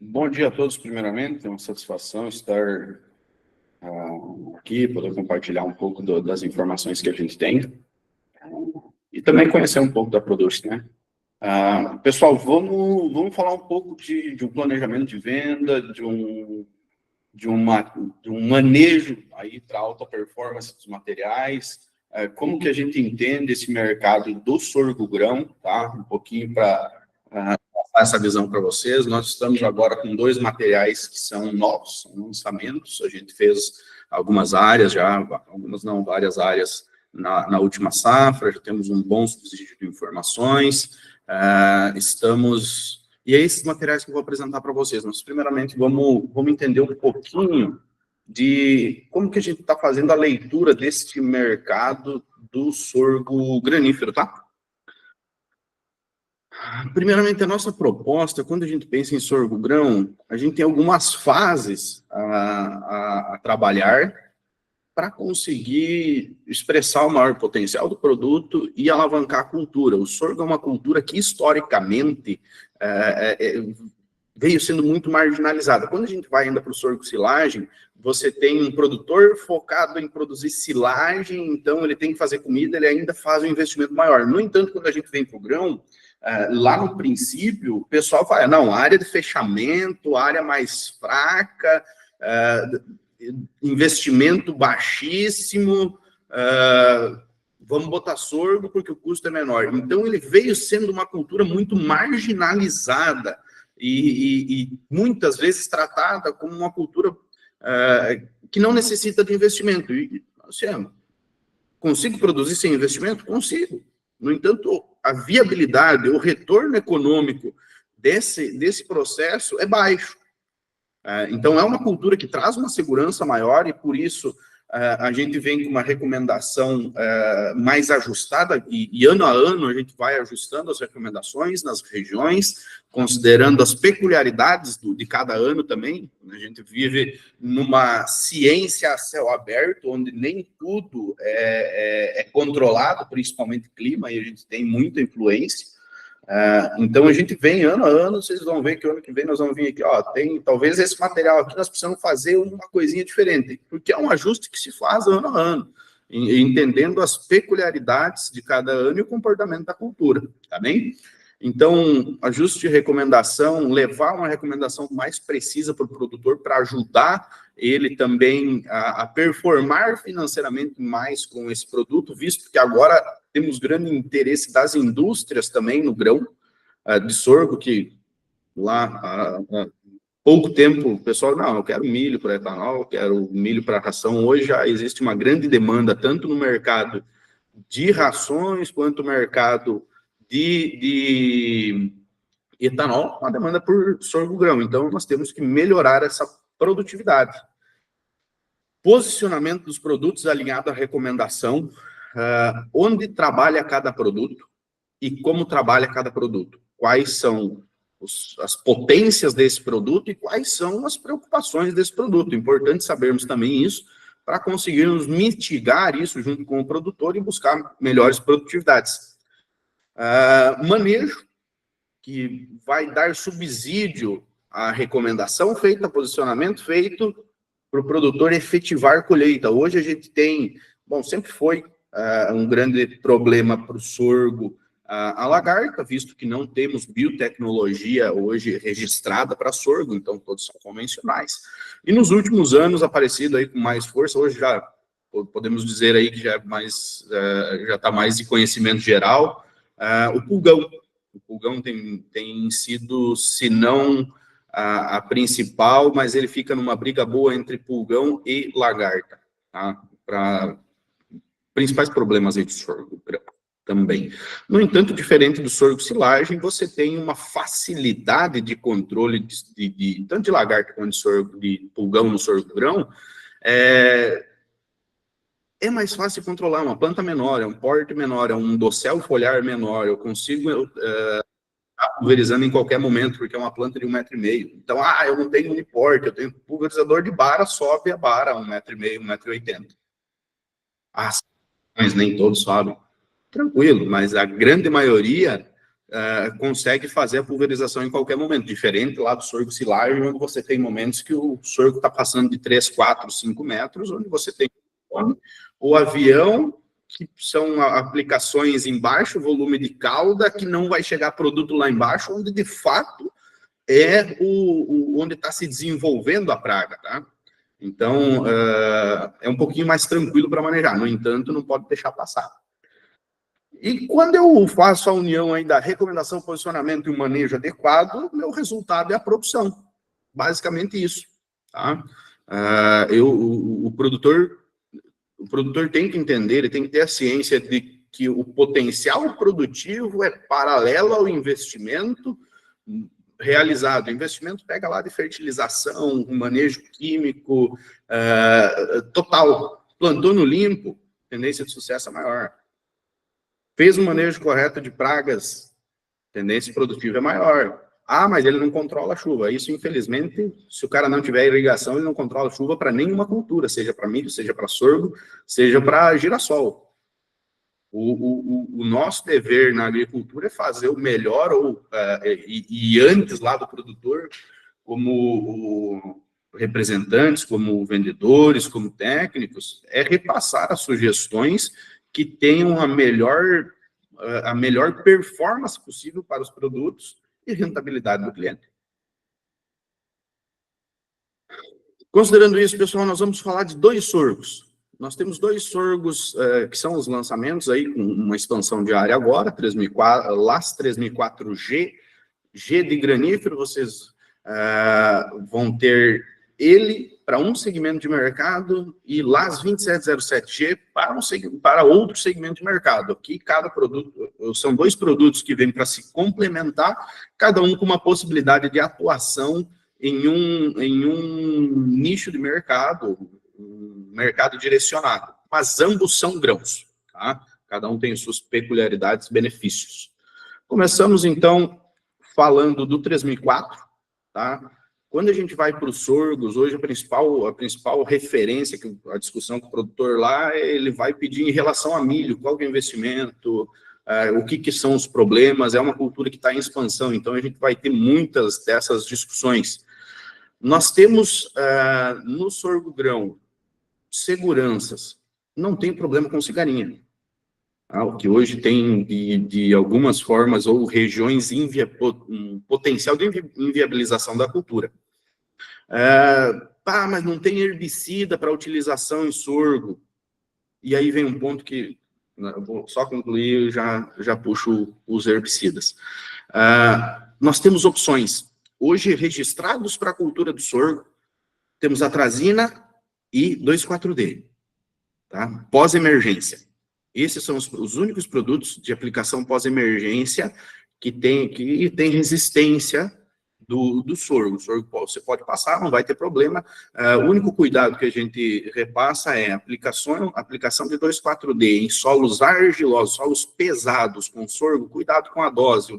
Bom dia a todos, primeiramente, é uma satisfação estar aqui, poder compartilhar um pouco das informações que a gente tem e também conhecer um pouco da Produce, né? Pessoal, vamos falar um pouco de um planejamento de venda, de um manejo aí para alta performance dos materiais, como que a gente entende esse mercado do sorgo grão, tá? Um pouquinho para passar essa visão para vocês. Nós estamos agora com 2 materiais que são novos, são lançamentos. A gente fez algumas áreas já, algumas não, várias áreas na última safra, já temos um bom subsídio de informações, e é esses materiais que eu vou apresentar para vocês. Mas, primeiramente, vamos entender um pouquinho de como que a gente está fazendo a leitura deste mercado do sorgo granífero, tá? Primeiramente, a nossa proposta, quando a gente pensa em sorgo grão, a gente tem algumas fases a trabalhar para conseguir expressar o maior potencial do produto e alavancar a cultura. O sorgo é uma cultura que, historicamente, veio sendo muito marginalizada. Quando a gente vai ainda para o sorgo silagem, você tem um produtor focado em produzir silagem, então ele tem que fazer comida, ele ainda faz um investimento maior. No entanto, quando a gente vem para o grão, lá no princípio, o pessoal fala, não, área de fechamento, área mais fraca, investimento baixíssimo, vamos botar sorgo porque o custo é menor. Então, ele veio sendo uma cultura muito marginalizada e muitas vezes tratada como uma cultura que não necessita de investimento. E, assim, consigo produzir sem investimento? Consigo. No entanto, a viabilidade, o retorno econômico desse processo é baixo. Então, é uma cultura que traz uma segurança maior e, por isso, a gente vem com uma recomendação mais ajustada e ano a ano a gente vai ajustando as recomendações nas regiões, considerando as peculiaridades de cada ano também. A gente vive numa ciência a céu aberto, onde nem tudo é controlado, principalmente clima, e a gente tem muita influência. Então, a gente vem ano a ano, vocês vão ver que ano que vem nós vamos vir aqui, tem talvez esse material aqui, nós precisamos fazer uma coisinha diferente, porque é um ajuste que se faz ano a ano, entendendo as peculiaridades de cada ano e o comportamento da cultura, tá bem? Então, ajuste de recomendação, levar uma recomendação mais precisa para o produtor, para ajudar ele também a performar financeiramente mais com esse produto, visto que agora temos grande interesse das indústrias também no grão de sorgo, que lá há pouco tempo o pessoal, não, eu quero milho para etanol, eu quero milho para ração. Hoje já existe uma grande demanda, tanto no mercado de rações, quanto no mercado de etanol, uma demanda por sorgo grão. Então, nós temos que melhorar essa produtividade. Posicionamento dos produtos alinhado à recomendação, onde trabalha cada produto e como trabalha cada produto. Quais são as potências desse produto e quais são as preocupações desse produto. Importante sabermos também isso para conseguirmos mitigar isso junto com o produtor e buscar melhores produtividades. Manejo, que vai dar subsídio à recomendação feita, posicionamento feito, para o produtor efetivar colheita. Hoje a gente tem, sempre foi um grande problema para o sorgo, a lagarta, visto que não temos biotecnologia hoje registrada para sorgo, então todos são convencionais. E nos últimos anos, aparecido aí com mais força, hoje já podemos dizer aí que já está mais de conhecimento geral, o pulgão. O pulgão tem sido, se não a principal, mas ele fica numa briga boa entre pulgão e lagarta, tá? Para principais problemas aí do sorgo também. No entanto, diferente do sorgo silagem, você tem uma facilidade de controle tanto de lagarta quanto de pulgão no sorgo grão. É mais fácil de controlar, uma planta menor, é um porte menor, é um dossel foliar menor, eu consigo pulverizando em qualquer momento, porque é uma planta de 1,5 m. Então, eu não tenho uniporte, eu tenho pulverizador de bara, sobe a bara a 1,5 m, 1,80 m. Mas nem todos sobem. Tranquilo, mas a grande maioria consegue fazer a pulverização em qualquer momento, diferente lá do sorgo silagem, onde você tem momentos que o sorgo está passando de 3, 4, 5 metros, onde você tem o avião, que são aplicações em baixo volume de cauda, que não vai chegar produto lá embaixo, onde de fato é onde está se desenvolvendo a praga, tá? Então, é um pouquinho mais tranquilo para manejar, no entanto, não pode deixar passar. E quando eu faço a união aí da recomendação, posicionamento e o manejo adequado, meu resultado é a produção. Basicamente isso, tá? O produtor tem que entender, ele tem que ter a ciência de que o potencial produtivo é paralelo ao investimento realizado. O investimento pega lá de fertilização, manejo químico, total. Plantou no limpo, tendência de sucesso é maior. Fez um manejo correto de pragas, tendência produtiva é maior. Mas ele não controla a chuva. Isso, infelizmente, se o cara não tiver irrigação, ele não controla a chuva para nenhuma cultura, seja para milho, seja para sorgo, seja para girassol. O nosso dever na agricultura é fazer o melhor, e antes lá do produtor, como representantes, como vendedores, como técnicos, é repassar as sugestões que tenham a melhor performance possível para os produtos e rentabilidade do cliente. Considerando isso, pessoal, nós vamos falar de 2 sorgos. Nós temos 2 sorgos que são os lançamentos aí, com uma expansão de área agora, 3004, LAS 3004G, G de granífero, vocês vão ter ele para um segmento de mercado e LAS 2707G para outro segmento de mercado. Aqui, cada produto, são 2 produtos que vêm para se complementar, cada um com uma possibilidade de atuação em um nicho de mercado, um mercado direcionado. Mas ambos são grãos, tá? Cada um tem suas peculiaridades e benefícios. Começamos, então, falando do 3004, tá? Quando a gente vai para os sorgos, hoje a principal referência, que a discussão com o produtor lá, ele vai pedir em relação a milho, qual que é o investimento, o que são os problemas, é uma cultura que está em expansão, então a gente vai ter muitas dessas discussões. Nós temos no sorgo grão seguranças, não tem problema com cigarinha. O que hoje tem de algumas formas ou regiões um potencial de inviabilização da cultura. Mas não tem herbicida para utilização em sorgo. E aí vem um ponto que, vou só concluir, já puxo os herbicidas. Nós temos opções. Hoje, registrados para a cultura do sorgo, temos atrazina e 2,4-D, tá? Pós-emergência. Esses são os únicos produtos de aplicação pós-emergência que tem resistência do sorgo. O sorgo você pode passar, não vai ter problema. O único cuidado que a gente repassa é a aplicação de 2,4-D em solos argilosos, solos pesados com sorgo, cuidado com a dose.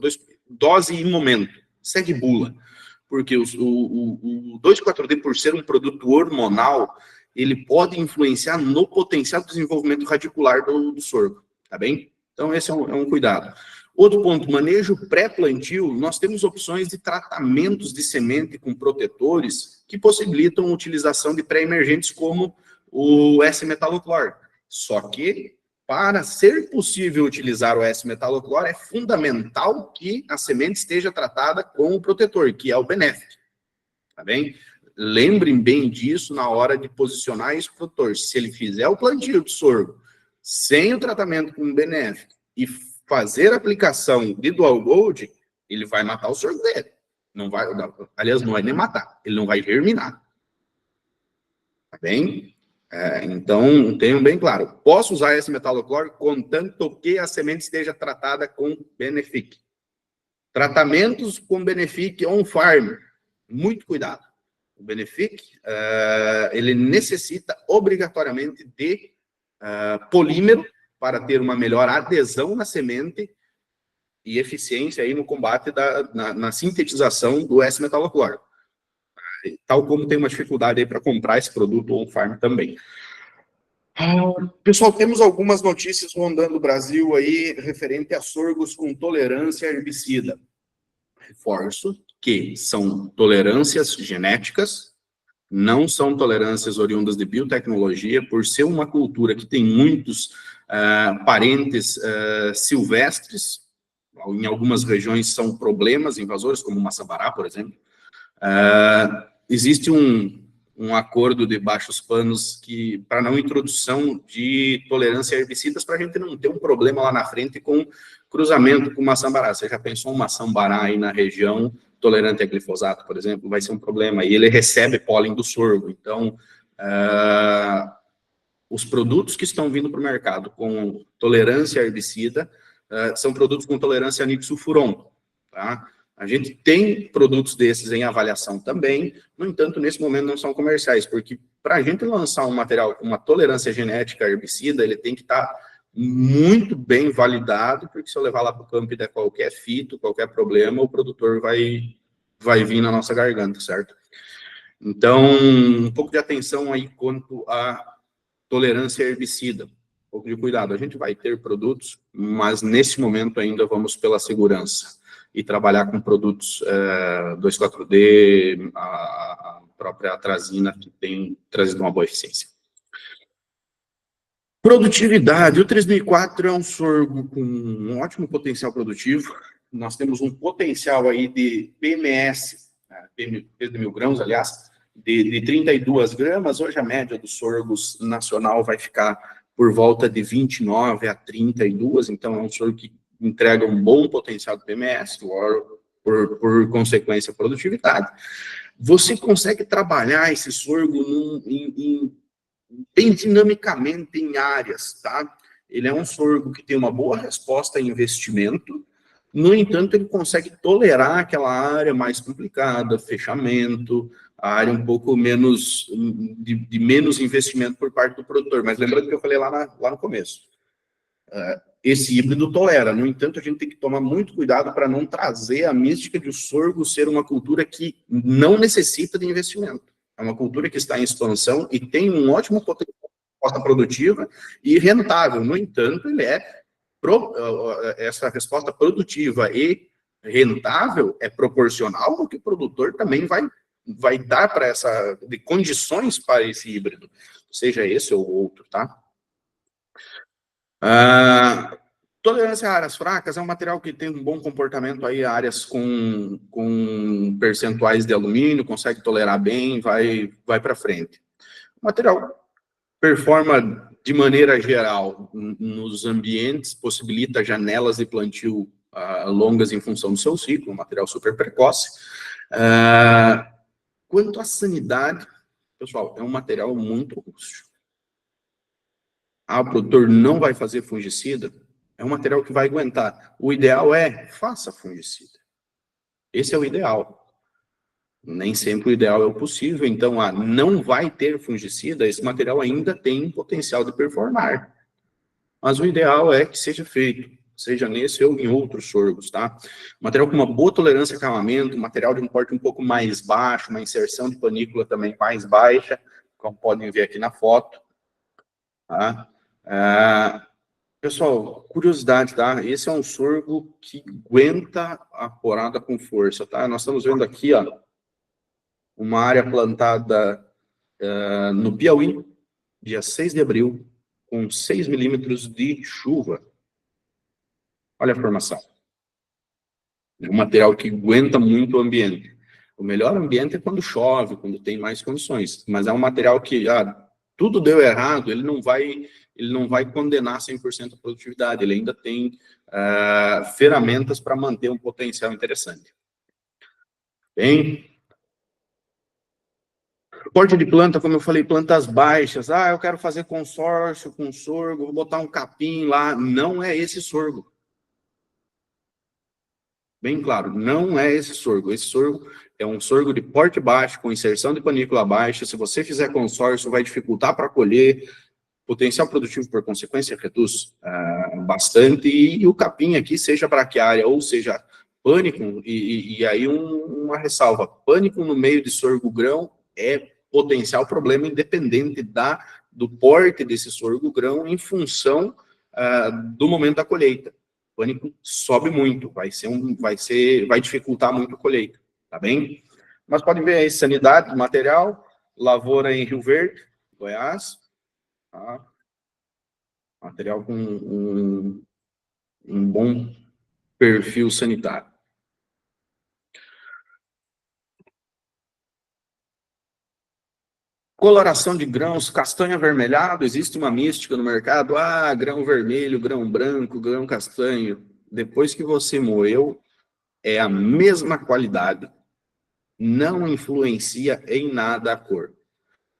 Dose e momento, segue bula. Porque o 2,4-D, por ser um produto hormonal, ele pode influenciar no potencial de desenvolvimento radicular do sorgo, tá bem? Então, esse é um cuidado. Outro ponto, manejo pré-plantio, nós temos opções de tratamentos de semente com protetores que possibilitam a utilização de pré-emergentes como o S-metaloclor. Só que, para ser possível utilizar o S-metaloclor, é fundamental que a semente esteja tratada com o protetor, que é o Benefit, tá bem? Lembrem bem disso na hora de posicionar esse produtor. Se ele fizer o plantio de sorgo sem o tratamento com o Benefit e fazer a aplicação de Dual Gold, ele vai matar o sorgo dele. Não vai, aliás, não vai nem matar, ele não vai germinar. Tá bem? Então, tenham bem claro. Posso usar esse metaloclor contanto que a semente esteja tratada com Benefic. Tratamentos com Benefic on-farm. Muito cuidado. O Benefic, ele necessita obrigatoriamente de polímero para ter uma melhor adesão na semente e eficiência aí no combate na sintetização do S-metaloclor. Tal como tem uma dificuldade aí para comprar esse produto on-farm também. Pessoal, temos algumas notícias rondando o Brasil aí referente a sorgos com tolerância a herbicida. Reforço que são tolerâncias genéticas, não são tolerâncias oriundas de biotecnologia, por ser uma cultura que tem muitos parentes silvestres, em algumas regiões são problemas invasores, como o maçambará, por exemplo. Existe um acordo de baixos panos para não introdução de tolerância a herbicidas, para a gente não ter um problema lá na frente com cruzamento com maçambará. Você já pensou um maçambará aí na região tolerante a glifosato, por exemplo? Vai ser um problema. E ele recebe pólen do sorgo. Então, os produtos que estão vindo para o mercado com tolerância a herbicida são produtos com tolerância a nixulfuron, tá? A gente tem produtos desses em avaliação também, no entanto, nesse momento não são comerciais, porque para a gente lançar um material com uma tolerância genética a herbicida, ele tem que estar muito bem validado, porque se eu levar lá para o campo e der qualquer fito, qualquer problema, o produtor vai vir na nossa garganta, certo? Então, um pouco de atenção aí quanto à tolerância a herbicida, um pouco de cuidado. A gente vai ter produtos, mas nesse momento ainda vamos pela segurança e trabalhar com produtos 2,4-D, a própria atrazina, que tem trazido uma boa eficiência. Produtividade. O 3004 é um sorgo com um ótimo potencial produtivo. Nós temos um potencial aí de PMS, peso de 1000 grãos, aliás, de 32 gramas, hoje a média dos sorgos nacional vai ficar por volta de 29 a 32, então é um sorgo que entrega um bom potencial de PMS, por consequência, produtividade. Você consegue trabalhar esse sorgo bem dinamicamente em áreas, tá? Ele é um sorgo que tem uma boa resposta a investimento, no entanto, ele consegue tolerar aquela área mais complicada, fechamento, a área um pouco menos, de menos investimento por parte do produtor. Mas lembrando que eu falei lá no começo, esse híbrido tolera. No entanto, a gente tem que tomar muito cuidado para não trazer a mística de o sorgo ser uma cultura que não necessita de investimento. É uma cultura que está em expansão e tem um ótimo potencial de resposta produtiva e rentável. No entanto, ele essa resposta produtiva e rentável é proporcional ao que o produtor também vai dar para de condições para esse híbrido, seja esse ou outro, tá? Tolerância a áreas fracas é um material que tem um bom comportamento aí, áreas com percentuais de alumínio, consegue tolerar bem, vai para frente. O material performa de maneira geral nos ambientes, possibilita janelas de plantio longas em função do seu ciclo, um material super precoce. Quanto à sanidade, pessoal, é um material muito rústico. O produtor não vai fazer fungicida, é um material que vai aguentar. O ideal faça fungicida. Esse é o ideal. Nem sempre o ideal é o possível, então, não vai ter fungicida, esse material ainda tem potencial de performar. Mas o ideal é que seja feito, seja nesse ou em outros sorgos, tá? Material com uma boa tolerância a acamamento, material de um porte um pouco mais baixo, uma inserção de panícula também mais baixa, como podem ver aqui na foto. Tá? Pessoal, curiosidade, tá? Esse é um sorgo que aguenta a porada com força, tá? Nós estamos vendo aqui, uma área plantada no Piauí, dia 6 de abril, com 6 milímetros de chuva. Olha a formação. É um material que aguenta muito o ambiente. O melhor ambiente é quando chove, quando tem mais condições. Mas é um material que, tudo deu errado, ele não vai condenar 100% a produtividade. Ele ainda tem ferramentas para manter um potencial interessante. Bem... Porte de planta, como eu falei, plantas baixas. Eu quero fazer consórcio com sorgo, vou botar um capim lá. Não é esse sorgo. Bem claro, não é esse sorgo. Esse sorgo é um sorgo de porte baixo, com inserção de panícula baixa. Se você fizer consórcio, vai dificultar para colher. Potencial produtivo, por consequência, reduz bastante. E o capim aqui, seja braquiária ou seja pânico, e aí uma ressalva. Pânico no meio de sorgo grão é potencial problema independente do porte desse sorgo grão em função do momento da colheita. O pânico sobe muito, vai dificultar muito a colheita, tá bem? Mas podem ver aí, sanidade do material, lavoura em Rio Verde, Goiás, tá? Material com um bom perfil sanitário. Coloração de grãos, castanho avermelhado, existe uma mística no mercado, grão vermelho, grão branco, grão castanho. Depois que você moeu, é a mesma qualidade, não influencia em nada a cor.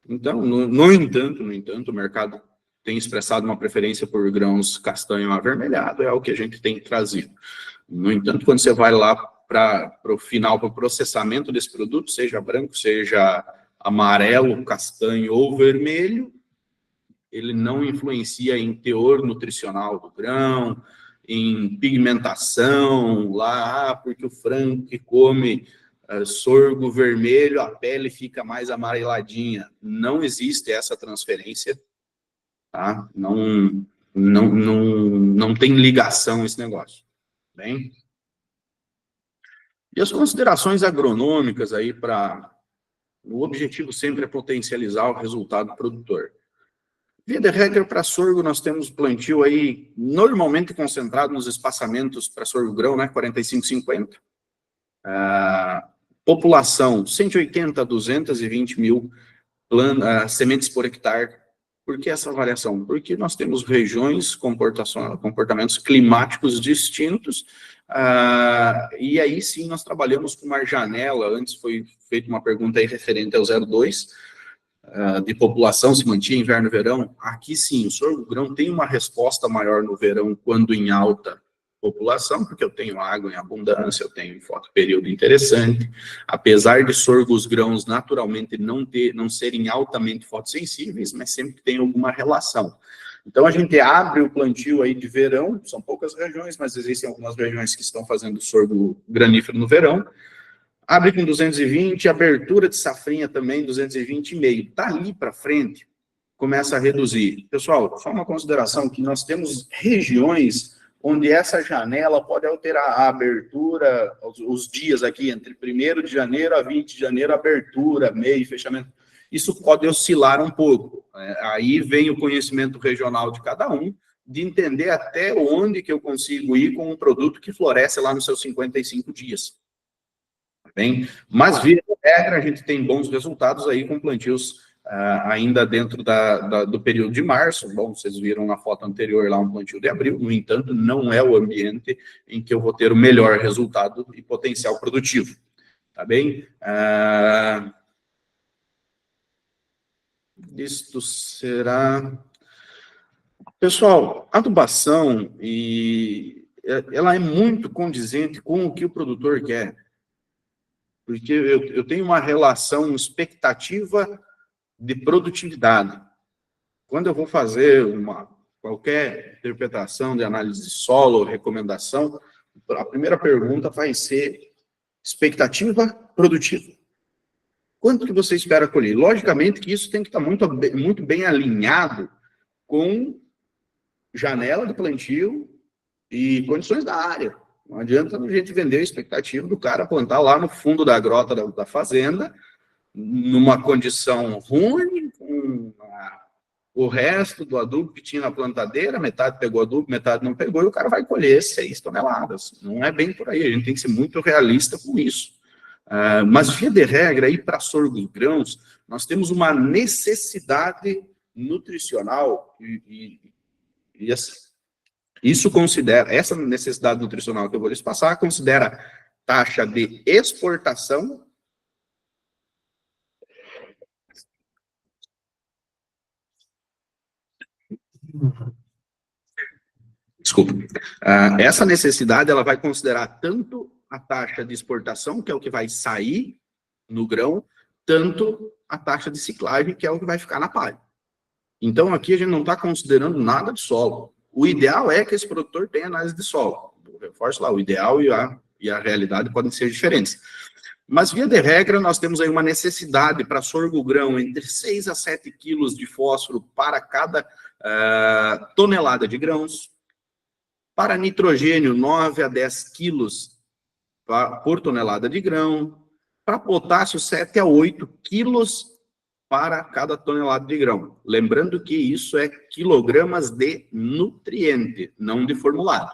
Então, no entanto, o mercado tem expressado uma preferência por grãos castanho avermelhado, é o que a gente tem trazido. No entanto, quando você vai lá para o final, para o processamento desse produto, seja branco, seja amarelo, castanho ou vermelho, ele não influencia em teor nutricional do grão, em pigmentação, porque o frango que come sorgo vermelho, a pele fica mais amareladinha. Não existe essa transferência, tá? Não tem ligação esse negócio, bem? E as considerações agronômicas aí o objetivo sempre é potencializar o resultado do produtor. Via de regra, para sorgo, nós temos plantio aí, normalmente concentrado nos espaçamentos para sorgo grão, 45, 50. População, 180 a 220 mil sementes por hectare. Por que essa variação? Porque nós temos regiões, comportamentos climáticos distintos, e aí sim nós trabalhamos com uma janela. Antes foi feita uma pergunta aí referente ao 0,2, de população, se mantinha inverno e verão. Aqui sim, o sorgo-grão tem uma resposta maior no verão quando em alta população, porque eu tenho água em abundância, eu tenho fotoperíodo interessante, apesar de sorgos grãos naturalmente não serem altamente fotossensíveis, mas sempre tem alguma relação. Então a gente abre o plantio aí de verão, são poucas regiões, mas existem algumas regiões que estão fazendo sorgo granífero no verão, abre com 220, abertura de safrinha também, 220,5, dali para frente, começa a reduzir. Pessoal, só uma consideração que nós temos regiões onde essa janela pode alterar a abertura, os dias aqui, entre 1º de janeiro a 20 de janeiro, abertura, meio, fechamento. Isso pode oscilar um pouco. Aí vem o conhecimento regional de cada um, de entender até onde que eu consigo ir com um produto que floresce lá nos seus 55 dias. Tá bem? Mas, via de regra, a gente tem bons resultados aí com plantios ainda dentro do período de março. Bom, vocês viram na foto anterior lá um plantio de abril, no entanto, não é o ambiente em que eu vou ter o melhor resultado e potencial produtivo, tá bem? Isto será... Pessoal, adubação, ela é muito condizente com o que o produtor quer, porque eu tenho uma relação expectativa de produtividade. Quando eu vou fazer qualquer interpretação de análise de solo ou recomendação, a primeira pergunta vai ser expectativa produtiva. Quanto que você espera colher? Logicamente que isso tem que estar muito bem alinhado com janela de plantio e condições da área. Não adianta a gente vender a expectativa do cara plantar lá no fundo da grota da fazenda, numa condição ruim, com o resto do adubo que tinha na plantadeira, metade pegou adubo, metade não pegou, e o cara vai colher 6 toneladas. Não é bem por aí, a gente tem que ser muito realista com isso. Mas, via de regra, aí para sorgos grãos, nós temos uma necessidade nutricional, e assim, essa necessidade nutricional que eu vou lhes passar, considera taxa de exportação, desculpa. Essa necessidade, ela vai considerar tanto a taxa de exportação, que é o que vai sair no grão, tanto a taxa de ciclagem, que é o que vai ficar na palha. Então, aqui a gente não está considerando nada de solo. O ideal é que esse produtor tenha análise de solo. Eu reforço lá, o ideal e a realidade podem ser diferentes. Mas, via de regra, nós temos aí uma necessidade para sorgo-grão entre 6 a 7 quilos de fósforo para cada tonelada de grãos. Para nitrogênio, 9 a 10 quilos por tonelada de grão. Para potássio, 7 a 8 quilos para cada tonelada de grão. Lembrando que isso é quilogramas de nutriente, não de formulado.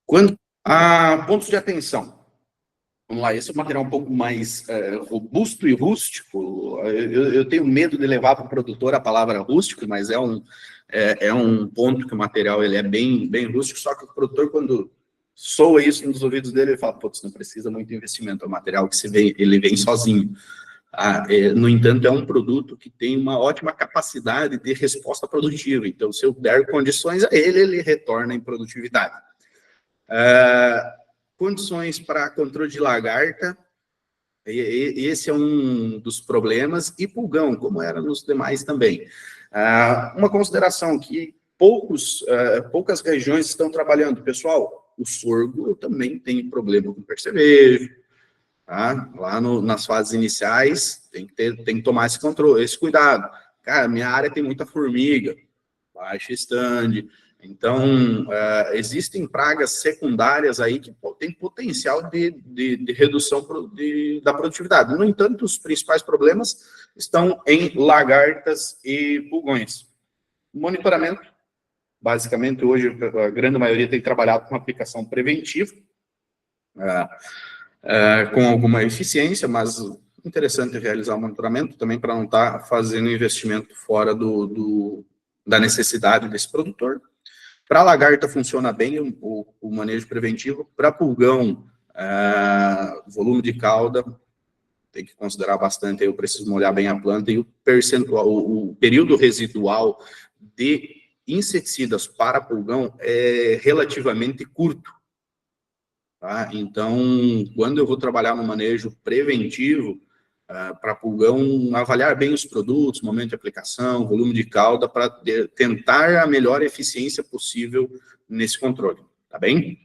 Quanto a pontos de atenção. Vamos lá, esse é um material um pouco mais robusto e rústico. Eu tenho medo de levar para o produtor a palavra rústico, mas é um ponto que o material ele é bem rústico, só que o produtor, quando soa isso nos ouvidos dele, ele fala, putz, não precisa muito investimento, é um material que ele vem sozinho. No entanto, é um produto que tem uma ótima capacidade de resposta produtiva, então se eu der condições a ele retorna em produtividade. Condições para controle de lagarta, esse é um dos problemas, e pulgão, como era nos demais também. Uma consideração que poucas regiões estão trabalhando. Pessoal, o sorgo também tem problema com percevejo, tá? Lá nas fases iniciais, tem que tomar esse controle, esse cuidado. Cara, minha área tem muita formiga, baixa stand. Então, existem pragas secundárias aí que têm potencial de redução da produtividade. No entanto, os principais problemas estão em lagartas e pulgões. Monitoramento Basicamente, hoje, a grande maioria tem trabalhado com aplicação preventiva, com alguma eficiência, mas interessante realizar o monitoramento também para não estar fazendo investimento fora da necessidade desse produtor. Para lagarta funciona bem o manejo preventivo. Para pulgão, volume de cauda, tem que considerar bastante, eu preciso molhar bem a planta, e o percentual, o período residual de inseticidas para pulgão é relativamente curto. Tá? Então, quando eu vou trabalhar no manejo preventivo, para pulgão, avaliar bem os produtos, momento de aplicação, volume de cauda, para tentar a melhor eficiência possível nesse controle, tá bem?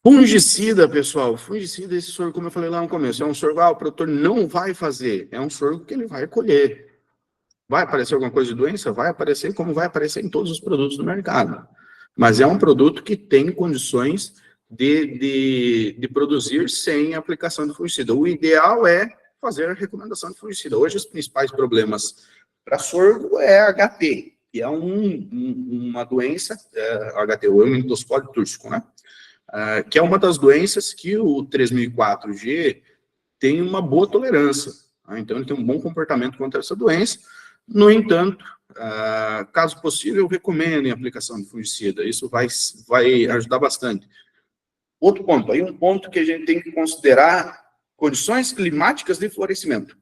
Fungicida, pessoal, fungicida, esse sorgo, como eu falei lá no começo, é um sorgo, o produtor não vai fazer, é um sorgo que ele vai colher. Vai aparecer alguma coisa de doença? Vai aparecer, como vai aparecer em todos os produtos do mercado. Mas é um produto que tem condições de produzir sem aplicação de fungicida. O ideal é fazer a recomendação de fungicida. Hoje, os principais problemas para sorgo é HT, que é uma doença, HT, o Emmentospore túrcico, né? Que é uma das doenças que o 3004G tem uma boa tolerância. Tá? Então, ele tem um bom comportamento contra essa doença. No entanto, caso possível, recomendem a aplicação de fungicida. Isso vai ajudar bastante. Outro ponto, aí um ponto que a gente tem que considerar, condições climáticas de florescimento.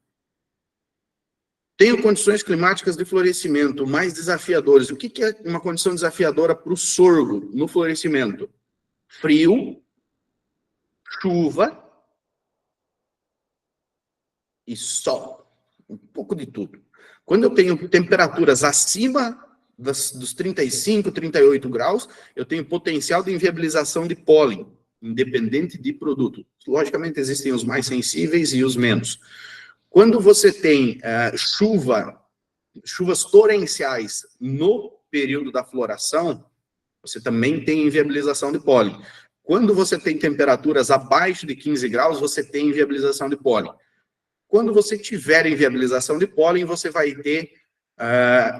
Tenho condições climáticas de florescimento mais desafiadoras. O que é uma condição desafiadora para o sorgo no florescimento? Frio, chuva e sol. Um pouco de tudo. Quando eu tenho temperaturas acima dos 35, 38 graus, eu tenho potencial de inviabilização de pólen, independente de produto. Logicamente, existem os mais sensíveis e os menos. Quando você tem chuvas torrenciais no período da floração, você também tem inviabilização de pólen. Quando você tem temperaturas abaixo de 15 graus, você tem inviabilização de pólen. Quando você tiver inviabilização de pólen, você vai ter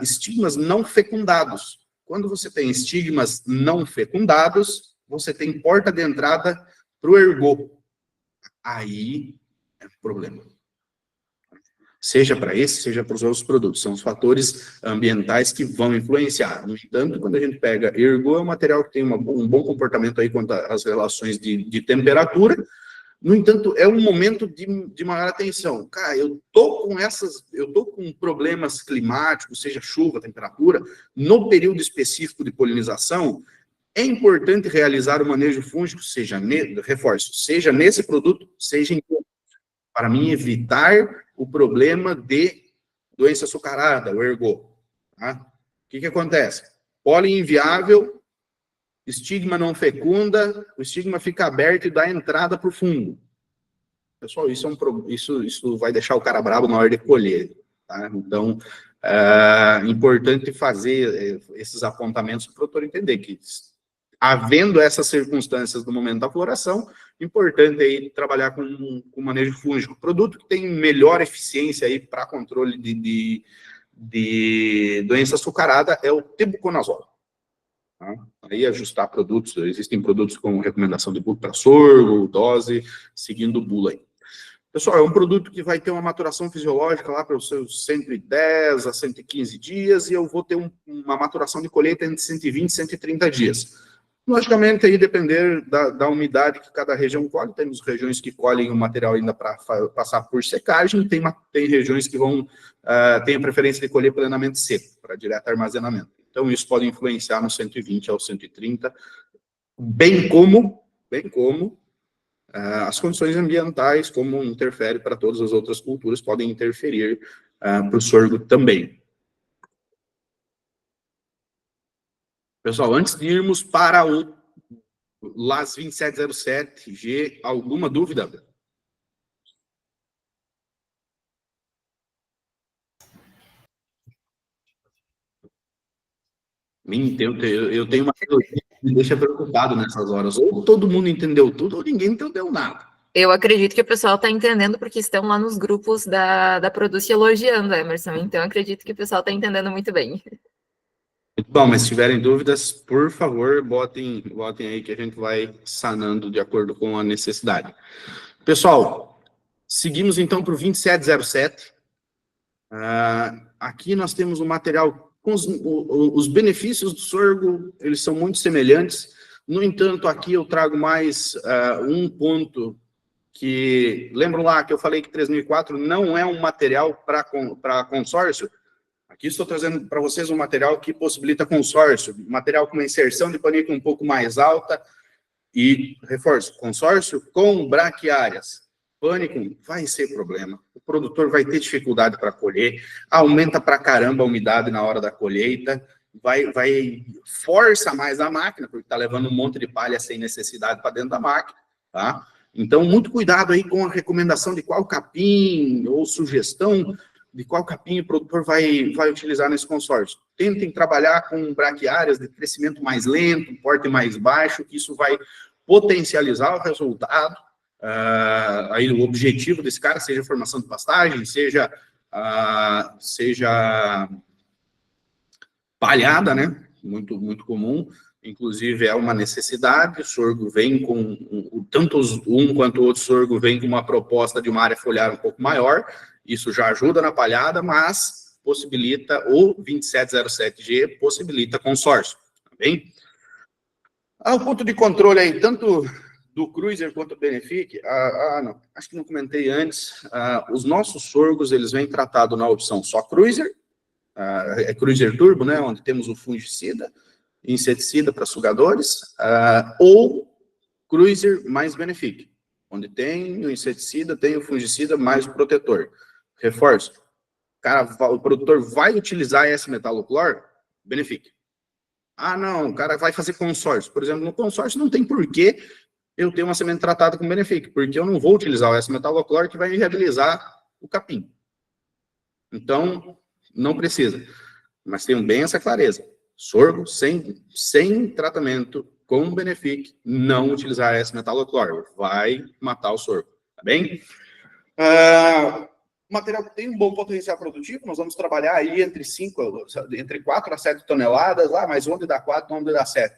estigmas não fecundados. Quando você tem estigmas não fecundados, você tem porta de entrada para o ergot. Aí é um problema. Seja para esse, seja para os outros produtos. São os fatores ambientais que vão influenciar. No entanto, quando a gente pega ergot, é um material que tem um bom comportamento aí quanto às relações de temperatura. No entanto, é um momento de maior atenção. Cara, eu tô com problemas climáticos, seja chuva, temperatura, no período específico de polinização, é importante realizar o manejo fúngico, seja nesse produto, seja em outro, para mim evitar o problema de doença açucarada, o ergot. Tá? O que acontece? Pólen inviável, estigma não fecunda, o estigma fica aberto e dá entrada para o fungo. Pessoal, isso vai deixar o cara bravo na hora de colher. Tá? Então, é importante fazer esses apontamentos para o produtor entender que, havendo essas circunstâncias no momento da floração, importante aí trabalhar com manejo fúngico. Produto que tem melhor eficiência aí para controle de doença açucarada é o tebuconazol. Tá? Aí ajustar produtos, existem produtos com recomendação de bula para sorgo, dose, seguindo bula aí. Pessoal, é um produto que vai ter uma maturação fisiológica lá para os seus 110 a 115 dias e eu vou ter uma maturação de colheita entre 120 e 130 dias. Logicamente, aí depender da umidade que cada região colhe, temos regiões que colhem o material ainda para passar por secagem, tem regiões que têm a preferência de colher plenamente seco, para direto armazenamento. Então, isso pode influenciar no 120 ao 130, bem como as condições ambientais, como interfere para todas as outras culturas, podem interferir para o sorgo também. Pessoal, antes de irmos para o LAS 2707G, alguma dúvida? Eu tenho uma teoria que me deixa preocupado nessas horas. Ou todo mundo entendeu tudo, ou ninguém entendeu nada. Eu acredito que o pessoal está entendendo, porque estão lá nos grupos da Produce elogiando, Emerson. Então, eu acredito que o pessoal está entendendo muito bem. Bom, mas se tiverem dúvidas, por favor, botem aí que a gente vai sanando de acordo com a necessidade. Pessoal, seguimos então para o 2707. Aqui nós temos um material com os benefícios do sorgo, eles são muito semelhantes. No entanto, aqui eu trago mais um ponto que, lembram lá que eu falei que 3004 não é um material para consórcio? Aqui estou trazendo para vocês um material que possibilita consórcio, material com uma inserção de panícula um pouco mais alta e, reforço, consórcio com braquiárias. Pânico vai ser problema, o produtor vai ter dificuldade para colher, aumenta para caramba a umidade na hora da colheita, força mais a máquina, porque está levando um monte de palha sem necessidade para dentro da máquina, tá? Então, muito cuidado aí com a recomendação de qual capim ou sugestão de qual capim o produtor vai utilizar nesse consórcio. Tentem trabalhar com braquiárias de crescimento mais lento, porte mais baixo, que isso vai potencializar o resultado. Aí o objetivo desse cara, seja formação de pastagem, seja palhada, né? Muito, muito comum. Inclusive, é uma necessidade. O sorgo vem com, tanto um quanto o outro sorgo vem com uma proposta de uma área foliar um pouco maior. Isso já ajuda na palhada, mas possibilita, o 2707G possibilita consórcio, tá bem? O ponto de controle aí, tanto do Cruiser quanto do Benefic, não, acho que não comentei antes, os nossos sorgos, eles vêm tratados na opção só Cruiser, é Cruiser Turbo, né, onde temos o fungicida, inseticida para sugadores, ou Cruiser mais Benefic, onde tem o inseticida, tem o fungicida mais o protetor. Reforço, o produtor vai utilizar esse metaloclor, Benefic. Não, o cara vai fazer consórcio. Por exemplo, no consórcio não tem porquê eu ter uma semente tratada com Benefic, porque eu não vou utilizar o S-metaloclor que vai inviabilizar o capim. Então, não precisa. Mas tenham bem essa clareza. Sorgo sem tratamento com Benefic, não utilizar S-metaloclor. Vai matar o sorgo, tá bem? Material que tem um bom potencial produtivo, nós vamos trabalhar aí entre 4 a 7 toneladas, mas onde dá 4, onde dá 7.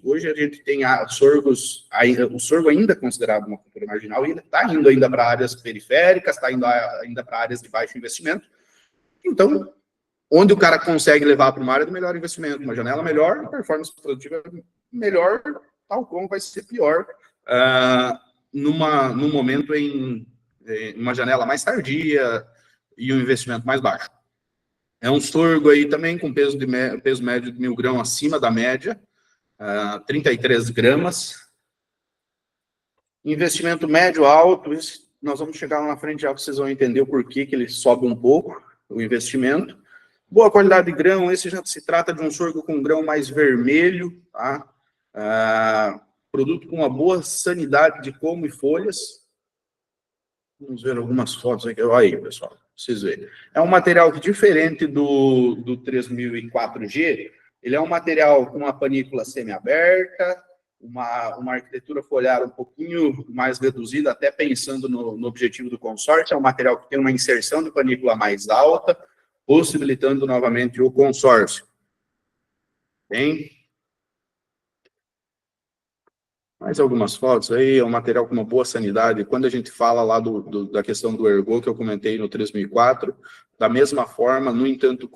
Hoje a gente tem sorgos, o sorgo ainda é considerado uma cultura marginal, ainda está indo ainda para áreas periféricas, está indo ainda para áreas de baixo investimento. Então, onde o cara consegue levar para uma área de melhor investimento, uma janela melhor, a performance produtiva melhor, tal como vai ser pior num momento em uma janela mais tardia e um investimento mais baixo. É um sorgo aí também com peso médio de 1.000 grãos acima da média, 33 gramas. Investimento médio alto, nós vamos chegar lá na frente já, vocês vão entender o porquê que ele sobe um pouco, o investimento. Boa qualidade de grão, esse já se trata de um sorgo com grão mais vermelho, tá? Produto com uma boa sanidade de como e folhas. Vamos ver algumas fotos aqui. Olha aí, pessoal, vocês verem. É um material que, diferente do 3004G, ele é um material com uma panícula semi-aberta, uma arquitetura foliar um pouquinho mais reduzida, até pensando no objetivo do consórcio. É um material que tem uma inserção de panícula mais alta, possibilitando novamente o consórcio. Bem? Mais algumas fotos aí, é um material com uma boa sanidade. Quando a gente fala lá da questão do ergo, que eu comentei no 3004, da mesma forma, no entanto,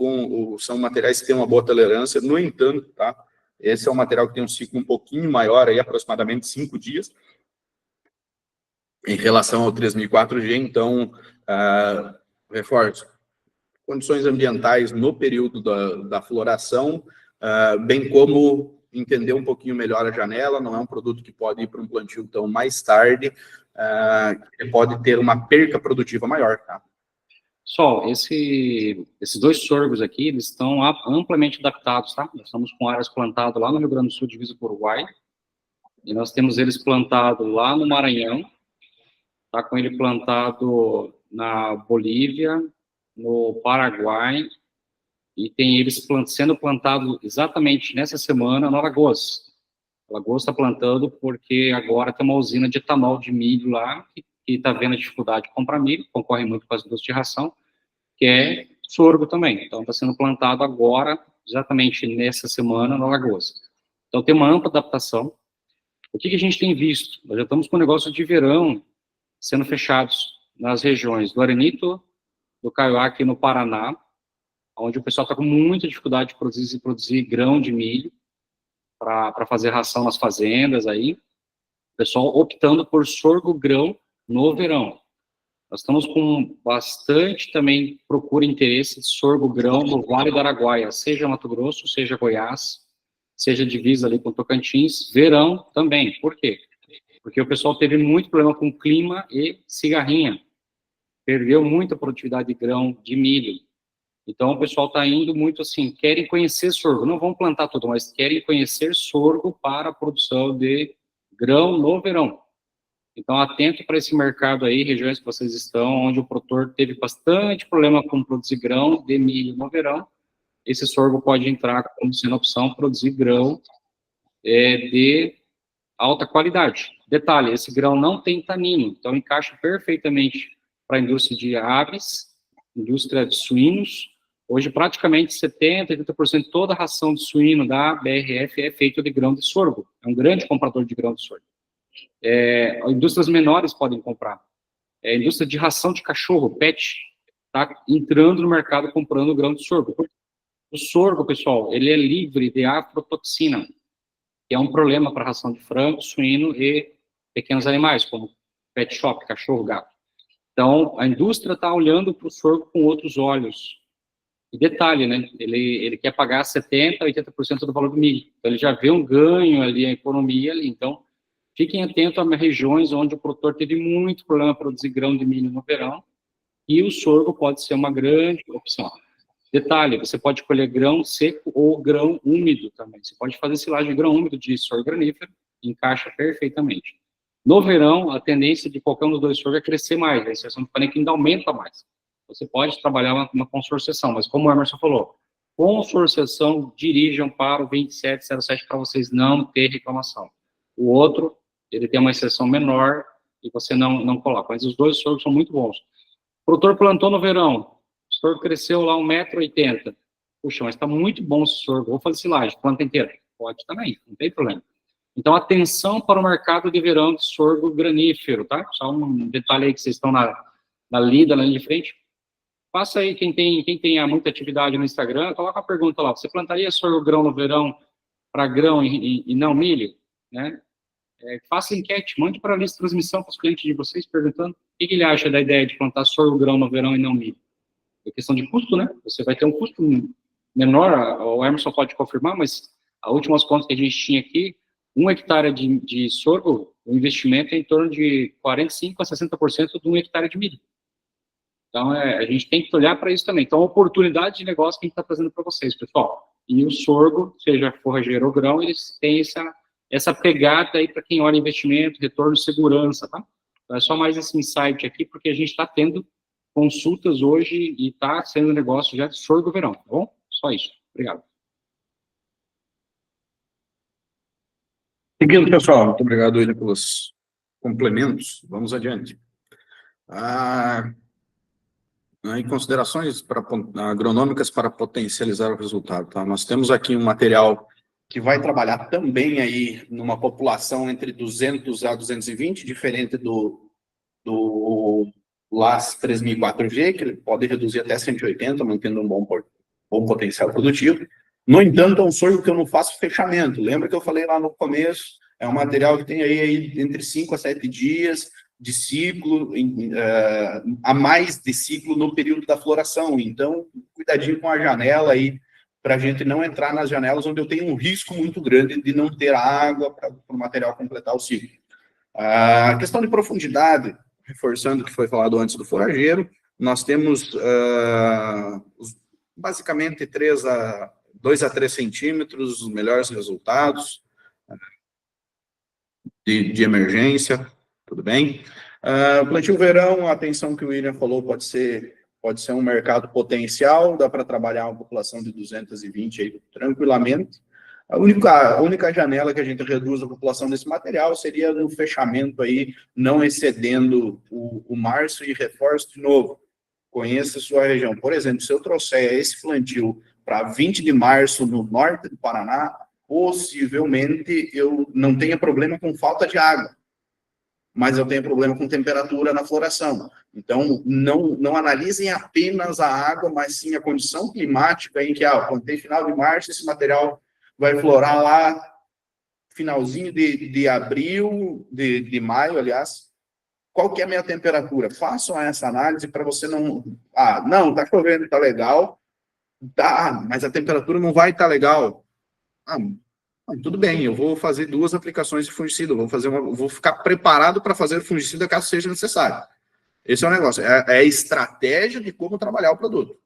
são materiais que têm uma boa tolerância, no entanto, tá? Esse é um material que tem um ciclo um pouquinho maior, aí, aproximadamente 5 dias, em relação ao 3004G, então, reforço, condições ambientais no período da floração, bem como entender um pouquinho melhor a janela, não é um produto que pode ir para um plantio tão mais tarde, que pode ter uma perca produtiva maior, tá? Pessoal, esses dois sorgos aqui, eles estão amplamente adaptados, tá? Nós estamos com áreas plantadas lá no Rio Grande do Sul, divisa com o Uruguai, e nós temos eles plantados lá no Maranhão, tá com ele plantado na Bolívia, no Paraguai, e tem eles sendo plantados exatamente nessa semana no Alagoas. Alagoas está plantando porque agora tem uma usina de etanol de milho lá, que está vendo a dificuldade de comprar milho, concorre muito com as indústrias de ração, que é sorgo também. Então, está sendo plantado agora, exatamente nessa semana, na Alagoas. Então, tem uma ampla adaptação. O que a gente tem visto? Nós já estamos com o negócio de verão sendo fechados nas regiões do Arenito, do Kaiowá, aqui no Paraná, onde o pessoal está com muita dificuldade de produzir grão de milho para fazer ração nas fazendas aí. O pessoal optando por sorgo grão no verão. Nós estamos com bastante também procura e interesse de sorgo grão no Vale do Araguaia, seja Mato Grosso, seja Goiás, seja divisa ali com Tocantins, verão também. Por quê? Porque o pessoal teve muito problema com clima e cigarrinha. Perdeu muita produtividade de grão de milho. Então, o pessoal está indo muito assim, querem conhecer sorgo. Não vão plantar tudo, mas querem conhecer sorgo para a produção de grão no verão. Então, atento para esse mercado aí, regiões que vocês estão, onde o produtor teve bastante problema com produzir grão de milho no verão. Esse sorgo pode entrar como sendo opção, produzir grão de alta qualidade. Detalhe, esse grão não tem tanino, então encaixa perfeitamente para a indústria de aves, indústria de suínos. Hoje, praticamente 70%, 80% toda a ração de suíno da BRF é feita de grão de sorgo. É um grande comprador de grão de sorgo. Indústrias menores podem comprar. A indústria de ração de cachorro, pet, está entrando no mercado comprando grão de sorgo. O sorgo, pessoal, ele é livre de aflatoxina, que é um problema para a ração de frango, suíno e pequenos animais, como pet shop, cachorro, gato. Então, a indústria está olhando para o sorgo com outros olhos. E detalhe, né? Ele quer pagar 70%, 80% do valor do milho. Então, ele já vê um ganho ali, a economia ali. Então, fiquem atentos a regiões onde o produtor teve muito problema para produzir grão de milho no verão, e o sorgo pode ser uma grande opção. Detalhe, você pode colher grão seco ou grão úmido também. Você pode fazer silagem de grão úmido de sorgo granífero, encaixa perfeitamente. No verão, a tendência de qualquer um dos dois sorgos é crescer mais, a inserção de panequim ainda aumenta mais. Você pode trabalhar uma consorciação, mas como o Emerson falou, consorciação dirijam para o 2707 para vocês não ter reclamação. O outro, ele tem uma inserção menor e você não coloca, mas os dois sorgos são muito bons. O produtor plantou no verão, o sorgo cresceu lá 1,80 m. Puxa, mas está muito bom esse sorgo, vou fazer silagem, planta inteira. Pode também, não tem problema. Então, atenção para o mercado de verão de sorgo granífero, tá? Só um detalhe aí que vocês estão na linha de frente. Faça aí, quem tem muita atividade no Instagram, coloca a pergunta lá, você plantaria sorgo grão no verão para grão e não milho? Né? Faça enquete, mande para a lista de transmissão para os clientes de vocês, perguntando o que ele acha da ideia de plantar sorgo grão no verão e não milho. É questão de custo, né? Você vai ter um custo menor, o Emerson pode confirmar, mas as últimas contas que a gente tinha aqui, 1 hectare de sorgo, o investimento é em torno de 45% a 60% de 1 hectare de milho. Então, a gente tem que olhar para isso também. Então, a oportunidade de negócio que a gente está trazendo para vocês, pessoal. E o sorgo, seja forrageiro ou grão, eles têm essa pegada aí para quem olha investimento, retorno, segurança, tá? Então, é só mais esse insight aqui, porque a gente está tendo consultas hoje e está sendo negócio já de sorgo verão, tá bom? Só isso. Obrigado. Seguindo, pessoal, muito obrigado, William, pelos complementos. Vamos adiante. Em considerações agronômicas para potencializar o resultado. Tá? Nós temos aqui um material que vai trabalhar também aí numa população entre 200 a 220, diferente do LAS 3004G, que ele pode reduzir até 180, mantendo um bom potencial produtivo. No entanto, é um sorgo que eu não faço fechamento. Lembra que eu falei lá no começo? É um material que tem aí entre 5 a 7 dias de ciclo, a mais de ciclo no período da floração. Então, cuidadinho com a janela aí, para a gente não entrar nas janelas onde eu tenho um risco muito grande de não ter água para o material completar o ciclo. A questão de profundidade, reforçando o que foi falado antes do forrageiro, nós temos basicamente 2 a 3 centímetros, os melhores resultados de emergência, tudo bem? Plantio verão, a atenção que o William falou, pode ser um mercado potencial, dá para trabalhar uma população de 220 aí tranquilamente. A única janela que a gente reduz a população desse material seria no fechamento aí, não excedendo o março, e reforço de novo, conheça a sua região. Por exemplo, se eu trouxer esse plantio para 20 de março no norte do Paraná, possivelmente eu não tenha problema com falta de água, mas eu tenho problema com temperatura na floração. Então, não analisem apenas a água, mas sim a condição climática em que, eu plantei final de março, esse material vai florar lá finalzinho de abril, de maio, aliás. Qual que é a minha temperatura? Façam essa análise para você não... não, tá chovendo, tá legal. Tá, mas a temperatura não vai estar legal. Tudo bem, eu vou fazer 2 aplicações de fungicida, vou ficar preparado para fazer o fungicida caso seja necessário. Esse é o negócio, é a estratégia de como trabalhar o produto.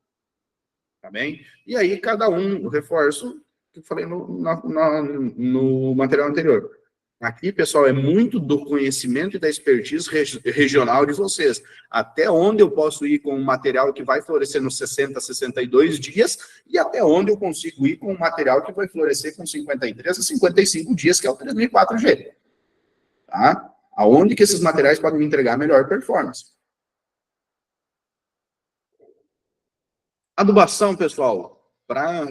Tá bem? E aí, cada um, eu reforço o que eu falei no material anterior. Aqui, pessoal, é muito do conhecimento e da expertise regional de vocês. Até onde eu posso ir com um material que vai florescer nos 60, 62 dias e até onde eu consigo ir com um material que vai florescer com 53 a 55 dias, que é o 3004G. Tá? Aonde que esses materiais podem me entregar melhor performance? Adubação, pessoal, para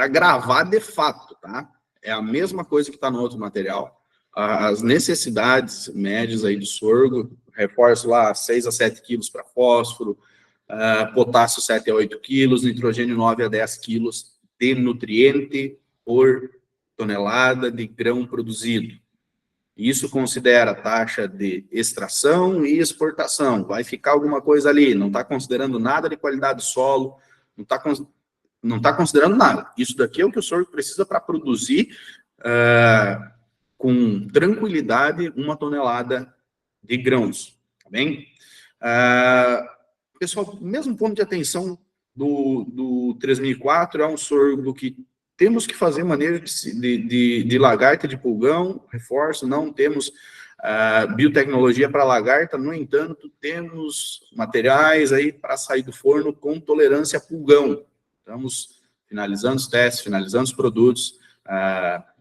gravar de fato, tá? É a mesma coisa que está no outro material. As necessidades médias aí do sorgo, reforço lá 6 a 7 quilos para fósforo, potássio 7 a 8 quilos, nitrogênio 9 a 10 quilos de nutriente por tonelada de grão produzido. Isso considera taxa de extração e exportação. Vai ficar alguma coisa ali, não está considerando nada de qualidade do solo, não está considerando nada. Isso daqui é o que o sorgo precisa para produzir com tranquilidade 1 tonelada de grãos, tá bem? Pessoal, mesmo ponto de atenção do 3004 é um sorgo que temos que fazer manejo de lagarta de pulgão, reforço, não temos biotecnologia para lagarta, no entanto, temos materiais aí para sair do forno com tolerância a pulgão. Estamos finalizando os testes, finalizando os produtos.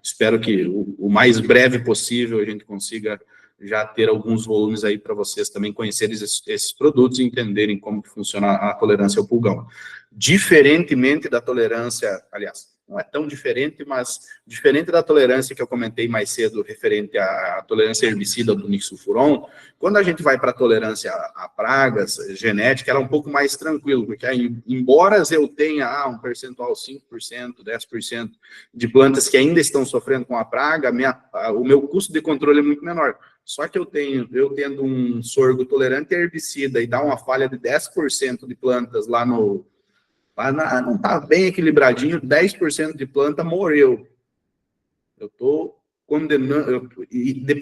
Espero que o mais breve possível a gente consiga já ter alguns volumes aí para vocês também conhecerem esses produtos e entenderem como funciona a tolerância ao pulgão. Diferentemente da tolerância, aliás, não é tão diferente, mas diferente da tolerância que eu comentei mais cedo, referente à tolerância herbicida do Nixulfuron, quando a gente vai para a tolerância a pragas genética, ela é um pouco mais tranquilo, porque embora eu tenha um percentual 5%, 10% de plantas que ainda estão sofrendo com a praga, o meu custo de controle é muito menor. Só que eu tendo um sorgo tolerante a herbicida e dá uma falha de 10% de plantas lá não está bem equilibradinho, 10% de planta morreu. Eu estou condenando,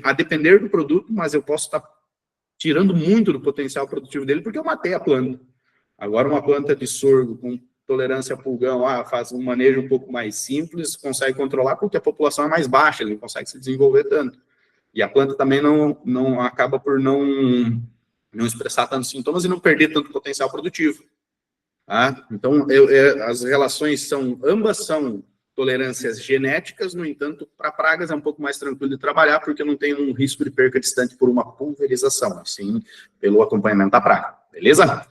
a depender do produto, mas eu posso estar tirando muito do potencial produtivo dele, porque eu matei a planta. Agora, uma planta de sorgo com tolerância a pulgão, faz um manejo um pouco mais simples, consegue controlar, porque a população é mais baixa, ele não consegue se desenvolver tanto. E a planta também não acaba por não expressar tantos sintomas e não perder tanto potencial produtivo. Então, as relações ambas são tolerâncias genéticas, no entanto, para pragas é um pouco mais tranquilo de trabalhar, porque eu não tenho um risco de perca distante por uma pulverização, assim, pelo acompanhamento da praga, beleza?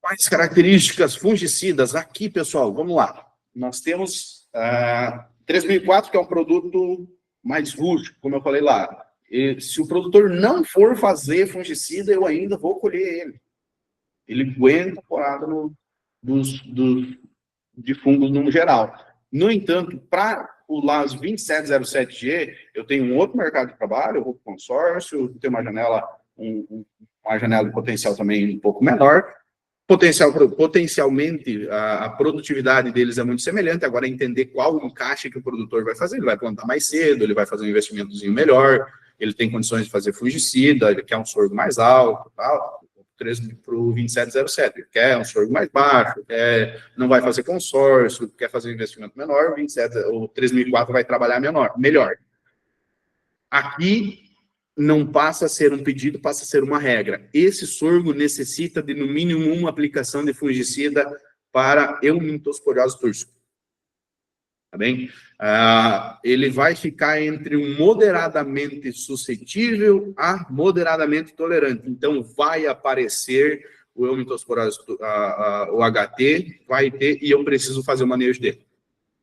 Mais características fungicidas aqui, pessoal, vamos lá. Nós temos 3004, que é um produto mais rústico, como eu falei lá. E, se o produtor não for fazer fungicida, eu ainda vou colher ele. Ele aguenta a porrada de fungos no geral. No entanto, para o LAS 2707G, eu tenho um outro mercado de trabalho, eu vou para o consórcio, tenho uma janela, uma janela de potencial também um pouco menor. Potencialmente, a produtividade deles é muito semelhante, agora é entender qual o encaixe que o produtor vai fazer. Ele vai plantar mais cedo, ele vai fazer um investimentozinho melhor, ele tem condições de fazer fungicida, ele quer um sorgo mais alto, tal. Para o 2707, quer um sorgo mais baixo, não vai fazer consórcio, quer fazer um investimento menor, o 3004 vai trabalhar melhor. Aqui não passa a ser um pedido, passa a ser uma regra. Esse sorgo necessita de, no mínimo, uma aplicação de fungicida para eumintosporiose turcica. Tá bem? Ele vai ficar entre um moderadamente suscetível a moderadamente tolerante. Então, vai aparecer o eumintosporose, o HT, vai ter, e eu preciso fazer o manejo dele.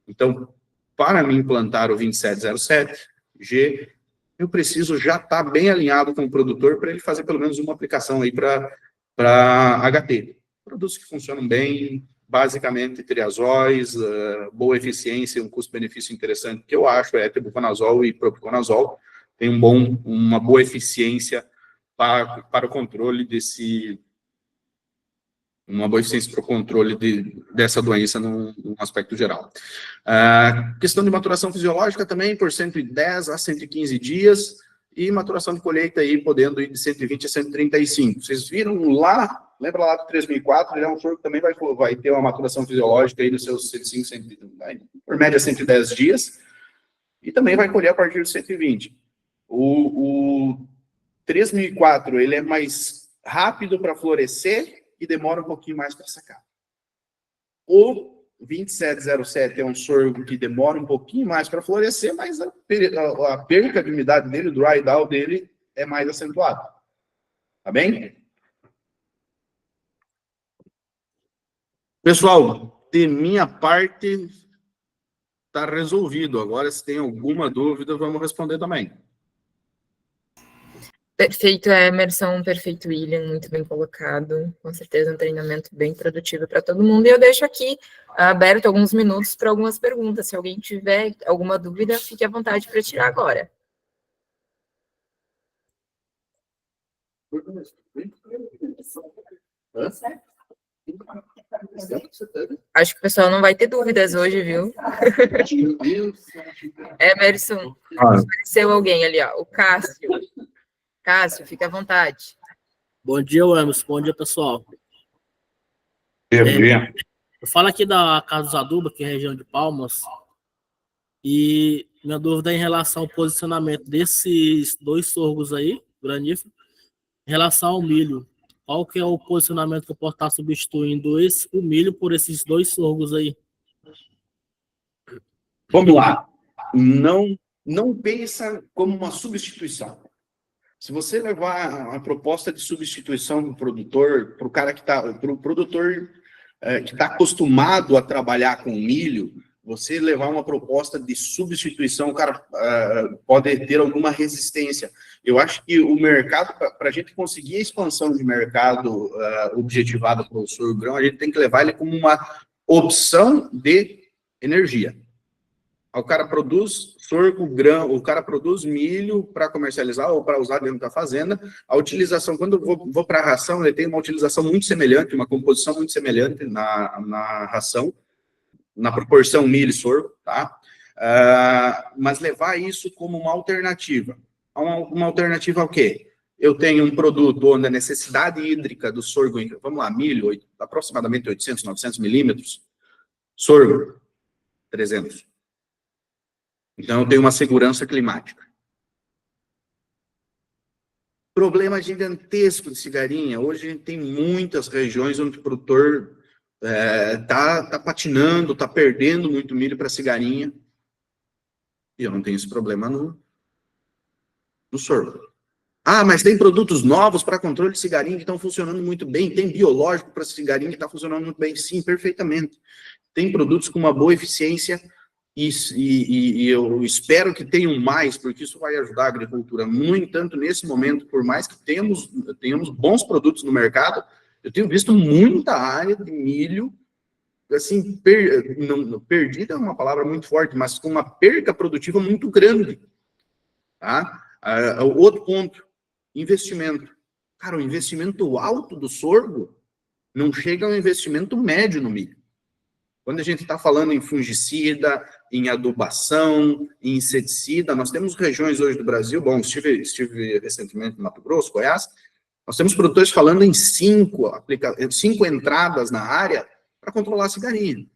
Então, para me implantar o 2707G, eu preciso já estar bem alinhado com o produtor para ele fazer pelo menos uma aplicação aí para HT. Produtos que funcionam bem, basicamente triazóis, boa eficiência, um custo-benefício interessante, que eu acho é tebuconazol e propiconazol, tem uma boa eficiência para o controle dessa doença num aspecto geral. Questão de maturação fisiológica também, por 110 a 115 dias, e maturação de colheita aí, podendo ir de 120 a 135. Vocês viram lá, lembra lá do 3004, ele é um sorgo que também vai ter uma maturação fisiológica aí nos seus 105, por média 110 dias, e também vai colher a partir de 120. O 3004, ele é mais rápido para florescer e demora um pouquinho mais para sacar. O 2707 é um sorgo que demora um pouquinho mais para florescer, mas a perca de umidade dele, o dry down dele, é mais acentuado. Tá bem? Pessoal, de minha parte, está resolvido. Agora, se tem alguma dúvida, vamos responder também. Perfeito, Emerson, perfeito, William, muito bem colocado. Com certeza um treinamento bem produtivo para todo mundo. E eu deixo aqui aberto alguns minutos para algumas perguntas. Se alguém tiver alguma dúvida, fique à vontade para tirar agora. Acho que o pessoal não vai ter dúvidas hoje, viu? Emerson, apareceu alguém ali, ó, o Cássio. Cássio, fica à vontade. Bom dia, Emerson. Bom dia, pessoal. Bom dia. Eu falo aqui da Casa dos Aduba, que é a região de Palmas, e minha dúvida é em relação ao posicionamento desses dois sorgos aí, granífero, em relação ao milho. Qual que é o posicionamento que eu posso estar substituindo o milho por esses dois sorgos aí? Vamos lá. Não pensa como uma substituição. Se você levar a proposta de substituição do produtor para o cara para o produtor que está acostumado a trabalhar com milho, você levar uma proposta de substituição, o cara pode ter alguma resistência. Eu acho que o mercado, para a gente conseguir a expansão de mercado objetivada pelo sorgo-grão, a gente tem que levar ele como uma opção de energia. O cara produz sorgo-grão, o cara produz milho para comercializar ou para usar dentro da fazenda. A utilização, quando eu vou para a ração, ele tem uma utilização muito semelhante, uma composição muito semelhante na ração, na proporção milho e sorgo, tá? Mas levar isso como uma alternativa. Uma alternativa ao quê? Eu tenho um produto onde a necessidade hídrica do sorgo, vamos lá, milho, aproximadamente 800, 900 milímetros, sorgo, 300. Então, eu tenho uma segurança climática. Problema gigantesco de cigarinha. Hoje, a gente tem muitas regiões onde o produtor está patinando, está perdendo muito milho para cigarinha. E eu não tenho esse problema no sorgo. Mas tem produtos novos para controle de cigarinha que estão funcionando muito bem. Tem biológico para cigarinha que está funcionando muito bem. Sim, perfeitamente. Tem produtos com uma boa eficiência e eu espero que tenham mais, porque isso vai ajudar a agricultura. No entanto, nesse momento, por mais que tenhamos bons produtos no mercado, eu tenho visto muita área de milho, assim, perdida é uma palavra muito forte, mas com uma perca produtiva muito grande. Tá? Outro ponto, investimento. Cara, o investimento alto do sorgo não chega ao investimento médio no milho. Quando a gente está falando em fungicida, em adubação, em inseticida, nós temos regiões hoje do Brasil, bom, estive recentemente no Mato Grosso, Goiás, nós temos produtores falando em 5 entradas na área para controlar a cigarinha.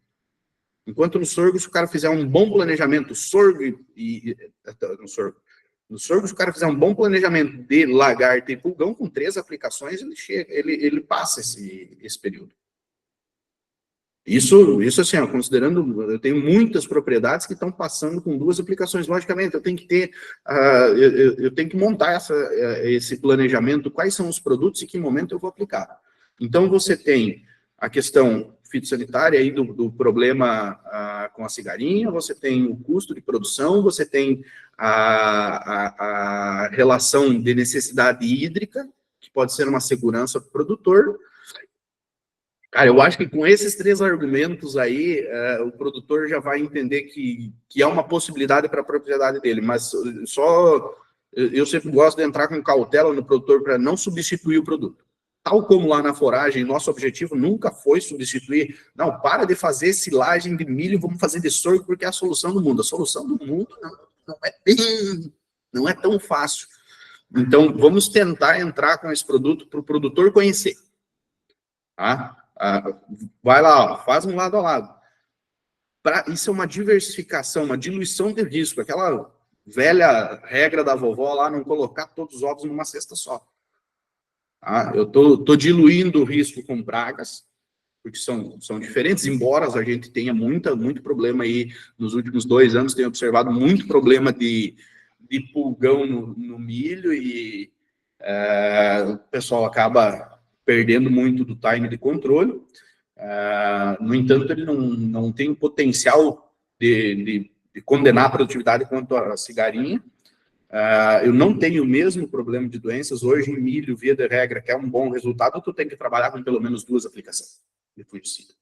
Enquanto no sorgo, se o cara fizer um bom planejamento, no sorgo, se o cara fizer um bom planejamento de lagarta e pulgão, com 3 aplicações, ele passa esse período. Isso assim, ó, considerando, eu tenho muitas propriedades que estão passando com 2 aplicações. Logicamente, eu tenho que ter, eu tenho que montar esse planejamento, quais são os produtos e que momento eu vou aplicar. Então, você tem a questão fitossanitária aí do problema com a cigarinha, você tem o custo de produção, você tem a relação de necessidade hídrica, que pode ser uma segurança para o produtor. Cara, eu acho que com esses 3 argumentos aí, o produtor já vai entender que é uma possibilidade para a propriedade dele, mas eu sempre gosto de entrar com cautela no produtor para não substituir o produto. Tal como lá na foragem, nosso objetivo nunca foi substituir. Não, para de fazer silagem de milho, vamos fazer de sorgo, porque é a solução do mundo. A solução do mundo não é tão fácil. Então, vamos tentar entrar com esse produto para o produtor conhecer. Tá? Vai lá, ó, faz um lado a lado. Isso é uma diversificação, uma diluição de risco. Aquela velha regra da vovó lá, não colocar todos os ovos numa cesta só. Tá? Eu tô diluindo o risco com pragas, porque são diferentes, embora a gente tenha muito problema aí, nos últimos 2 anos, tenho observado muito problema de pulgão no milho, e o pessoal acaba perdendo muito do time de controle. No entanto, ele não tem o potencial de condenar a produtividade quanto a cigarinha. Eu não tenho o mesmo problema de doenças. Hoje, em milho, via de regra, que é um bom resultado, tu tem que trabalhar com pelo menos 2 aplicações de fungicida.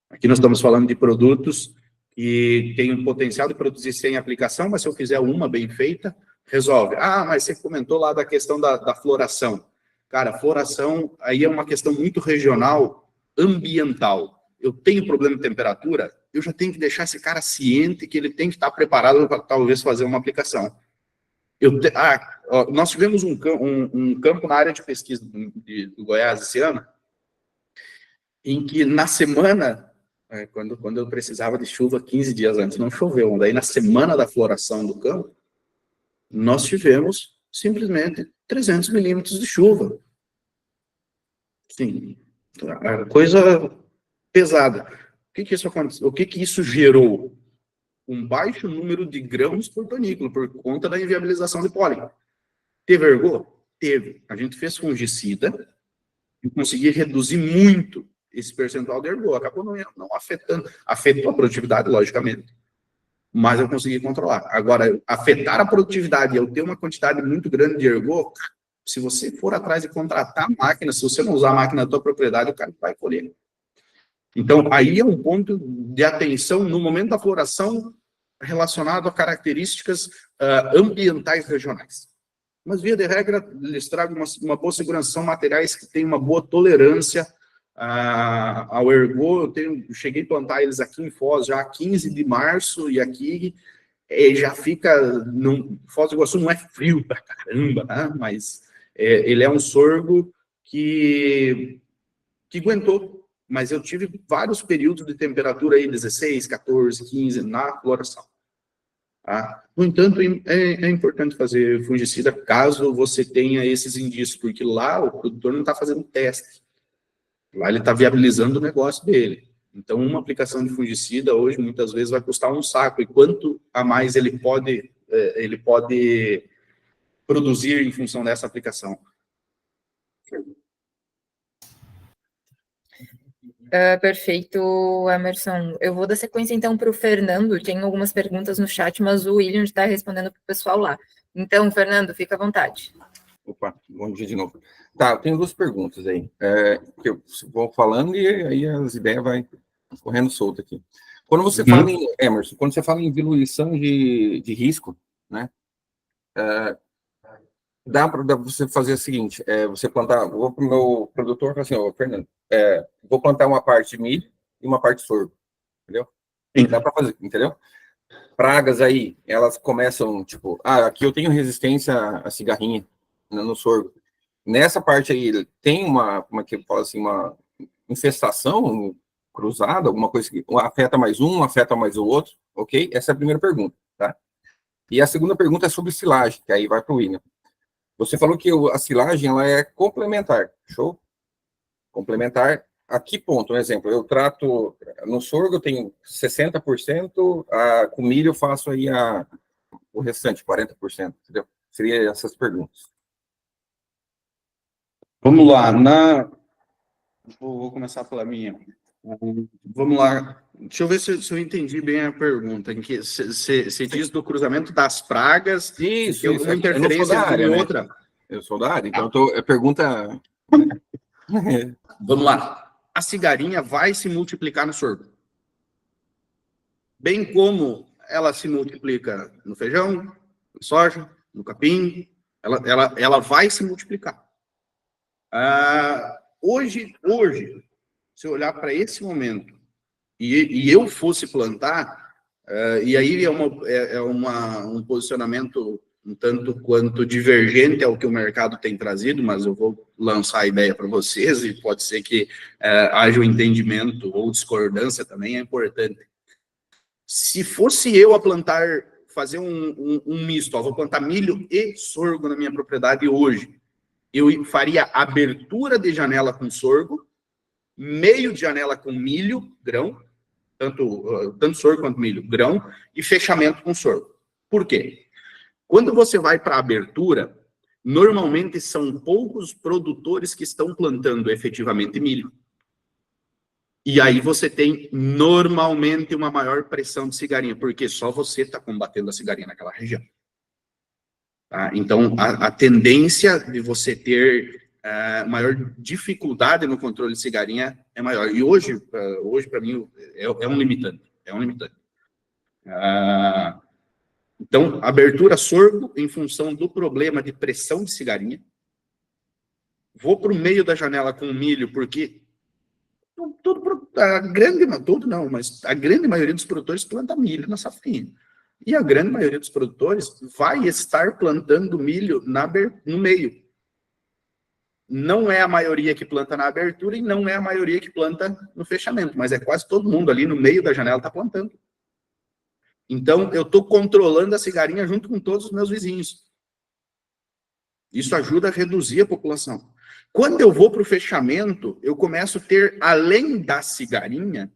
Aqui nós estamos falando de produtos que têm um potencial de produzir 100 aplicação, mas se eu fizer uma bem feita, resolve. Mas você comentou lá da questão da floração. Cara, floração aí é uma questão muito regional, ambiental. Eu tenho problema de temperatura, eu já tenho que deixar esse cara ciente que ele tem que estar preparado para talvez fazer uma aplicação. Nós tivemos um campo na área de pesquisa do Goiás esse ano, em que na semana, quando eu precisava de chuva 15 dias antes, não choveu. Daí na semana da floração do campo, nós tivemos simplesmente 300 milímetros de chuva. Sim, coisa pesada. O que isso gerou? Um baixo número de grãos por panículo, por conta da inviabilização de pólen. Teve ergo? Teve. A gente fez fungicida e consegui reduzir muito esse percentual de ergo. Acabou não afetando. Afetou a produtividade, logicamente, mas eu consegui controlar. Agora, afetar a produtividade e eu ter uma quantidade muito grande de ergo, se você for atrás de contratar a máquina, se você não usar a máquina da tua propriedade, o cara vai colher. Então, aí é um ponto de atenção no momento da floração relacionado a características ambientais regionais. Mas, via de regra, eles tragam uma boa segurança, são materiais que têm uma boa tolerância ao ergo. Eu cheguei a plantar eles aqui em Foz já 15 de março, e aqui já fica... Foz do Iguaçu não é frio pra caramba, né? Mas ele é um sorgo que aguentou. Mas eu tive vários períodos de temperatura aí, 16, 14, 15, na floração. Tá? No entanto, é importante fazer fungicida caso você tenha esses indícios, porque lá o produtor não está fazendo teste. Lá ele está viabilizando o negócio dele. Então, uma aplicação de fungicida hoje, muitas vezes, vai custar um saco. E quanto a mais ele pode produzir em função dessa aplicação? Perfeito, Emerson. Eu vou dar sequência, então, para o Fernando. Tem algumas perguntas no chat, mas o William está respondendo para o pessoal lá. Então, Fernando, fica à vontade. Opa, bom dia de novo. Tá, eu tenho 2 perguntas aí, que eu vou falando e aí as ideias vai correndo solta aqui. Quando você fala em, Emerson, quando você fala em diluição de risco, né, dá para você fazer o seguinte, você plantar, vou para o meu produtor e falar assim, Fernando, vou plantar uma parte de milho e uma parte de sorgo, entendeu? Sim. Dá para fazer, entendeu? Pragas aí, elas começam, tipo, aqui eu tenho resistência à cigarrinha, né, no sorgo. Nessa parte aí, tem como é que eu falo assim, uma infestação cruzada, alguma coisa que afeta mais um, afeta mais o outro, ok? Essa é a primeira pergunta, tá? E a segunda pergunta é sobre silagem, que aí vai para o William. Você falou que a silagem, ela é complementar, show? Complementar a que ponto, um exemplo, eu trato, no sorgo eu tenho 60%, com milho eu faço aí o restante, 40%, entendeu? Seria essas perguntas. Vamos lá, vou começar pela minha. Vamos lá, deixa eu ver se eu entendi bem a pergunta, em que você diz do cruzamento das pragas, Isso, tem alguma eu não sou interferência da entre área, uma e né? outra? Eu sou da área, então é pergunta... Vamos lá, a cigarinha vai se multiplicar no sorgo, bem como ela se multiplica no feijão, no soja, no capim, ela vai se multiplicar. Hoje, se eu olhar para esse momento e eu fosse plantar, e aí é um posicionamento um tanto quanto divergente ao que o mercado tem trazido, mas eu vou lançar a ideia para vocês e pode ser que haja um entendimento ou discordância também, é importante. Se fosse eu a plantar, fazer um misto, vou plantar milho e sorgo na minha propriedade hoje, eu faria abertura de janela com sorgo, meio de janela com milho, grão, tanto sorgo quanto milho, grão, e fechamento com sorgo. Por quê? Quando você vai para a abertura, normalmente são poucos produtores que estão plantando efetivamente milho. E aí você tem normalmente uma maior pressão de cigarinha, porque só você está combatendo a cigarinha naquela região. Tá? Então, a tendência de você ter maior dificuldade no controle de cigarinha é maior. E hoje para mim, é um limitante. É um limitante. Então, abertura sorgo em função do problema de pressão de cigarinha. Vou para o meio da janela com milho, porque a grande maioria dos produtores planta milho na safrinha. E a grande maioria dos produtores vai estar plantando milho no meio. Não é a maioria que planta na abertura e não é a maioria que planta no fechamento, mas é quase todo mundo ali no meio da janela está plantando. Então, eu estou controlando a cigarinha junto com todos os meus vizinhos. Isso ajuda a reduzir a população. Quando eu vou para o fechamento, eu começo a ter, além da cigarinha,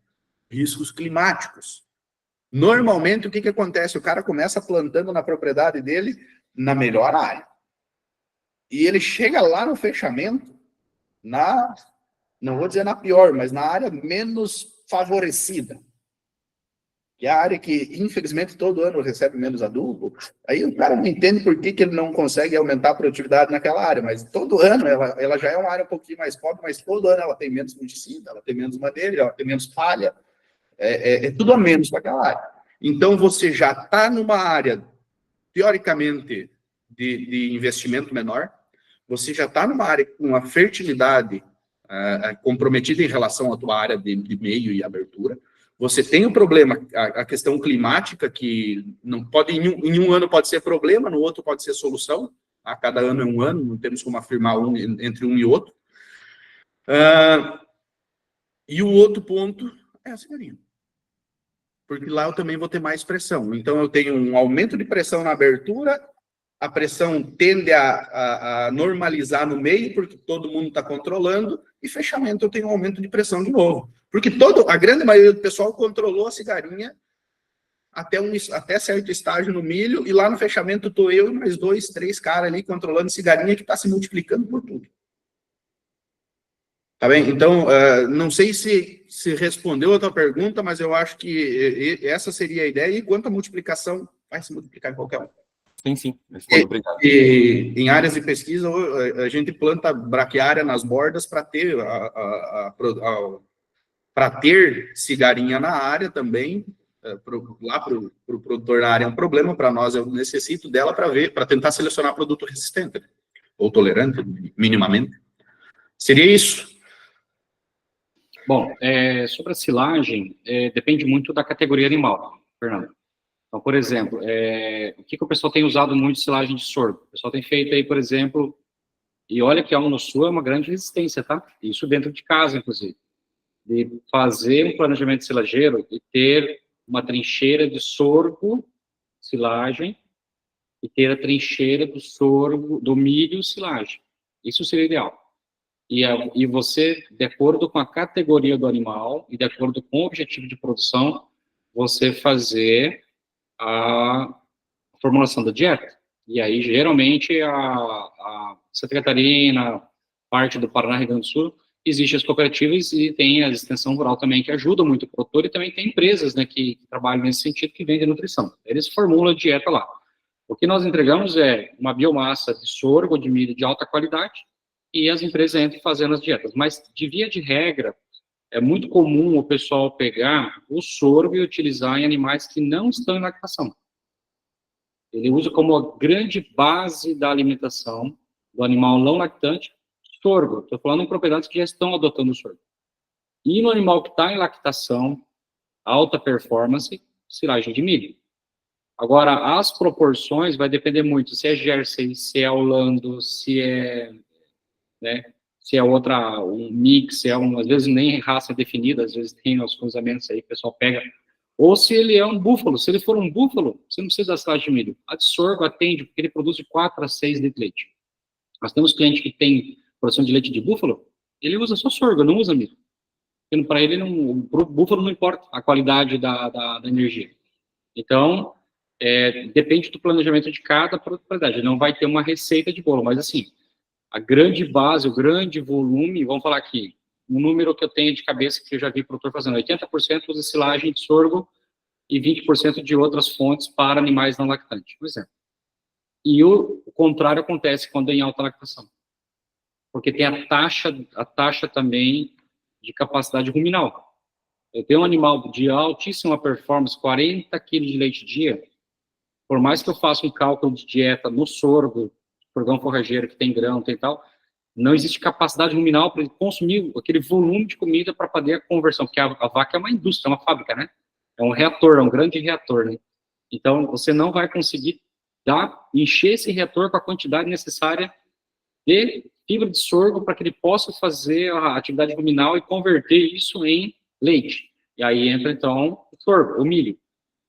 riscos climáticos. Normalmente, o que acontece? O cara começa plantando na propriedade dele na melhor área. E ele chega lá no fechamento, não vou dizer na pior, mas na área menos favorecida. Que é a área que, infelizmente, todo ano recebe menos adubo. Aí o cara não entende por que ele não consegue aumentar a produtividade naquela área, mas todo ano ela já é uma área um pouquinho mais pobre, mas todo ano ela tem menos fungicida, ela tem menos madeira, ela tem menos palha, é tudo a menos para aquela área. Então, você já está numa área, teoricamente, de investimento menor, você já está numa área com uma fertilidade comprometida em relação à tua área de meio e abertura. Você tem o problema, a questão climática, que não pode, em um ano pode ser problema, no outro pode ser solução. A cada ano é um ano, não temos como afirmar entre um e outro. E o outro ponto é a cigarinha. Porque lá eu também vou ter mais pressão. Então, eu tenho um aumento de pressão na abertura, a pressão tende a normalizar no meio, porque todo mundo está controlando, e fechamento eu tenho um aumento de pressão de novo. Porque a grande maioria do pessoal controlou a cigarinha até certo estágio no milho, e lá no fechamento estou eu e mais 2, 3 caras ali controlando cigarinha que está se multiplicando por tudo. Tá bem? Então, não sei se respondeu a tua pergunta, mas eu acho que essa seria a ideia, e quanto à multiplicação, vai se multiplicar em qualquer um. Sim. Obrigado. E em áreas de pesquisa, a gente planta braquiária nas bordas para ter cigarinha na área também. Lá para o produtor na área é um problema, para nós eu necessito dela para tentar selecionar produto resistente, ou tolerante, minimamente. Seria isso. Bom, sobre a silagem, depende muito da categoria animal, Fernando. Então, por exemplo, o que o pessoal tem usado muito de silagem de sorgo? O pessoal tem feito aí, por exemplo, e olha que a Unosul é uma grande resistência, tá? Isso dentro de casa, inclusive. De fazer um planejamento silageiro e ter uma trincheira de sorgo, silagem, e ter a trincheira do sorgo, do milho, silagem. Isso seria ideal. e você, de acordo com a categoria do animal e de acordo com o objetivo de produção, você fazer a formulação da dieta. E aí, geralmente, a Santa Catarina, parte do Paraná, Rio Grande do Sul, existem as cooperativas e tem a extensão rural também, que ajuda muito o produtor, e também tem empresas, né, que trabalham nesse sentido, que vendem nutrição. Eles formulam a dieta lá. O que nós entregamos é uma biomassa de sorgo, de milho de alta qualidade, e as empresas entram fazendo as dietas. Mas, de via de regra, é muito comum o pessoal pegar o sorgo e utilizar em animais que não estão em lactação. Ele usa como a grande base da alimentação do animal não lactante, sorgo. Estou falando em propriedades que já estão adotando o sorgo. E no animal que está em lactação, alta performance, silagem de milho. Agora, as proporções vai depender muito se é Jersey, se é Holando, se é, né, se é outra, um mix, se é às vezes nem raça definida, às vezes tem os cruzamentos aí que o pessoal pega, ou se ele é um búfalo. Se ele for um búfalo, você não precisa da silagem de milho. A de sorgo atende, porque ele produz de 4 a 6 litros de leite. Nós temos cliente que tem produção de leite de búfalo, ele usa só sorgo, não usa milho. Porque para ele, o búfalo não importa a qualidade da energia. Então, depende do planejamento de cada propriedade. Ele não vai ter uma receita de bolo, mas assim, a grande base, o grande volume, vamos falar aqui, um número que eu tenho de cabeça que eu já vi produtor fazendo, 80% usa silagem de sorgo e 20% de outras fontes para animais não lactantes, por exemplo. E o contrário acontece quando é em alta lactação. Porque tem a taxa também de capacidade ruminal. Eu tenho um animal de altíssima performance, 40 kg de leite dia, por mais que eu faça um cálculo de dieta no sorgo, sorgão forrageiro que tem grão, tem tal, não existe capacidade ruminal para ele consumir aquele volume de comida para fazer a conversão, porque a vaca é uma indústria, é uma fábrica, né? É um reator, é um grande reator, né? Então, você não vai conseguir encher esse reator com a quantidade necessária de fibra de sorgo para que ele possa fazer a atividade ruminal e converter isso em leite. E aí entra, então, o sorgo, o milho.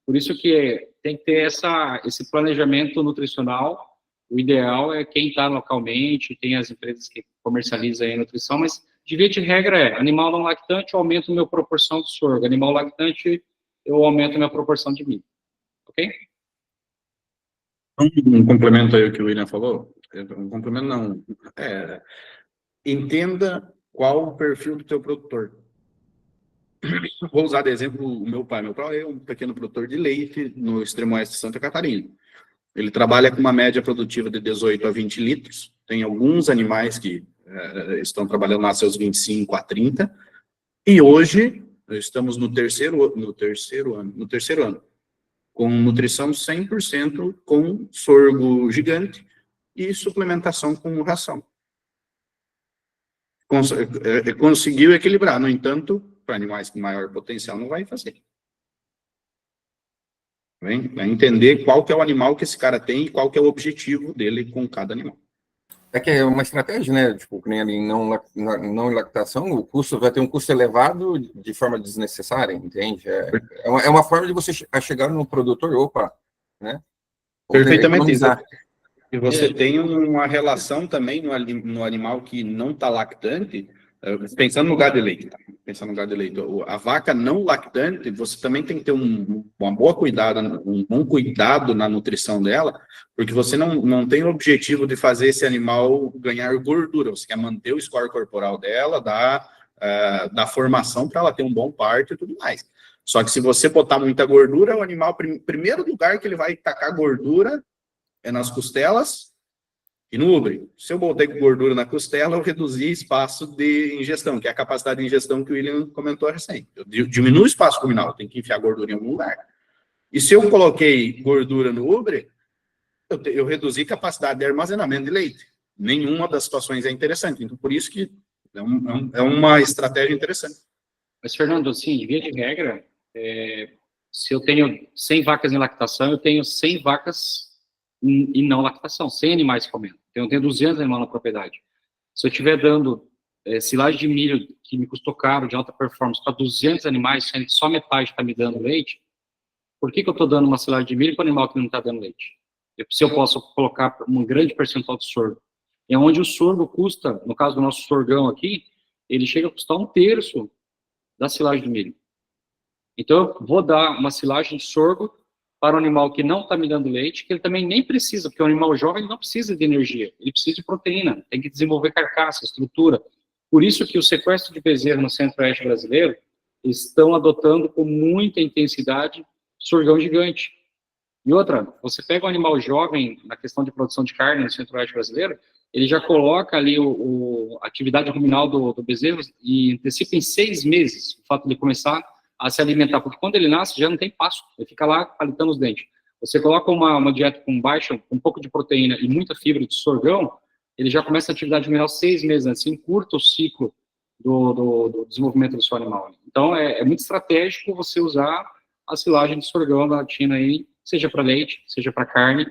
Por isso que tem que ter esse planejamento nutricional. O ideal é quem está localmente, tem as empresas que comercializam aí a nutrição, mas de via de regra animal não lactante, eu aumento a minha proporção de sorgo. Animal lactante, eu aumento a minha proporção de milho. Ok? Um complemento aí o que o William falou. Um complemento não. Entenda qual o perfil do teu produtor. Vou usar de exemplo o meu pai. Meu pai é um pequeno produtor de leite no extremo oeste de Santa Catarina. Ele trabalha com uma média produtiva de 18 a 20 litros. Tem alguns animais que estão trabalhando lá seus 25 a 30. E hoje, estamos no terceiro ano, com nutrição 100% com sorgo gigante e suplementação com ração. Conseguiu equilibrar, no entanto, para animais com maior potencial não vai fazer. É entender qual que é o animal que esse cara tem e qual que é o objetivo dele com cada animal. É que é uma estratégia, né? Tipo, que nem ali não em lactação, o custo vai ter um custo elevado de forma desnecessária, entende? É uma forma de você chegar no produtor, né? Perfeitamente isso. E você tem uma relação também no animal que não está lactante, pensando no gado de leite, tá? Pensando no gado de leite. A vaca não lactante, você também tem que ter um bom cuidado na nutrição dela, porque você não tem o objetivo de fazer esse animal ganhar gordura, você quer manter o score corporal dela, dar formação para ela ter um bom parto e tudo mais. Só que se você botar muita gordura, o animal, primeiro lugar que ele vai tacar gordura é nas costelas e no úbere. Se eu botei gordura na costela, eu reduzi espaço de ingestão, que é a capacidade de ingestão que o William comentou recém. Eu diminuo o espaço ruminal, eu tenho que enfiar gordura em algum lugar. E se eu coloquei gordura no úbere, eu reduzi capacidade de armazenamento de leite. Nenhuma das situações é interessante. Então, por isso que é uma estratégia interessante. Mas, Fernando, assim, de via de regra, se eu tenho 100 vacas em lactação, eu tenho 100 vacas em não lactação, 100 animais comendo. Então, eu tenho 200 animais na propriedade. Se eu estiver dando silagem de milho, que me custou caro, de alta performance, para 200 animais, sendo que só metade está me dando leite, por que eu estou dando uma silagem de milho para um animal que não está dando leite? Se eu posso colocar um grande percentual de sorgo. É onde o sorgo custa, no caso do nosso sorgão aqui, ele chega a custar 1/3 da silagem do milho. Então, eu vou dar uma silagem de sorgo para um animal que não está me dando leite, que ele também nem precisa, porque o animal jovem não precisa de energia, ele precisa de proteína, tem que desenvolver carcaça, estrutura. Por isso que o sequestro de bezerro no centro-oeste brasileiro estão adotando com muita intensidade sorgão gigante. E outra, você pega um animal jovem na questão de produção de carne no centro-oeste brasileiro, ele já coloca ali a atividade ruminal do bezerro e antecipa em 6 meses o fato de começar a se alimentar, porque quando ele nasce já não tem pasto, ele fica lá palitando os dentes. Você coloca uma dieta com um pouco de proteína e muita fibra de sorgão, ele já começa a atividade ruminal 6 meses antes, encurta o ciclo do desenvolvimento do seu animal. Então, é muito estratégico você usar a silagem de sorgão da China aí, seja para leite, seja para carne,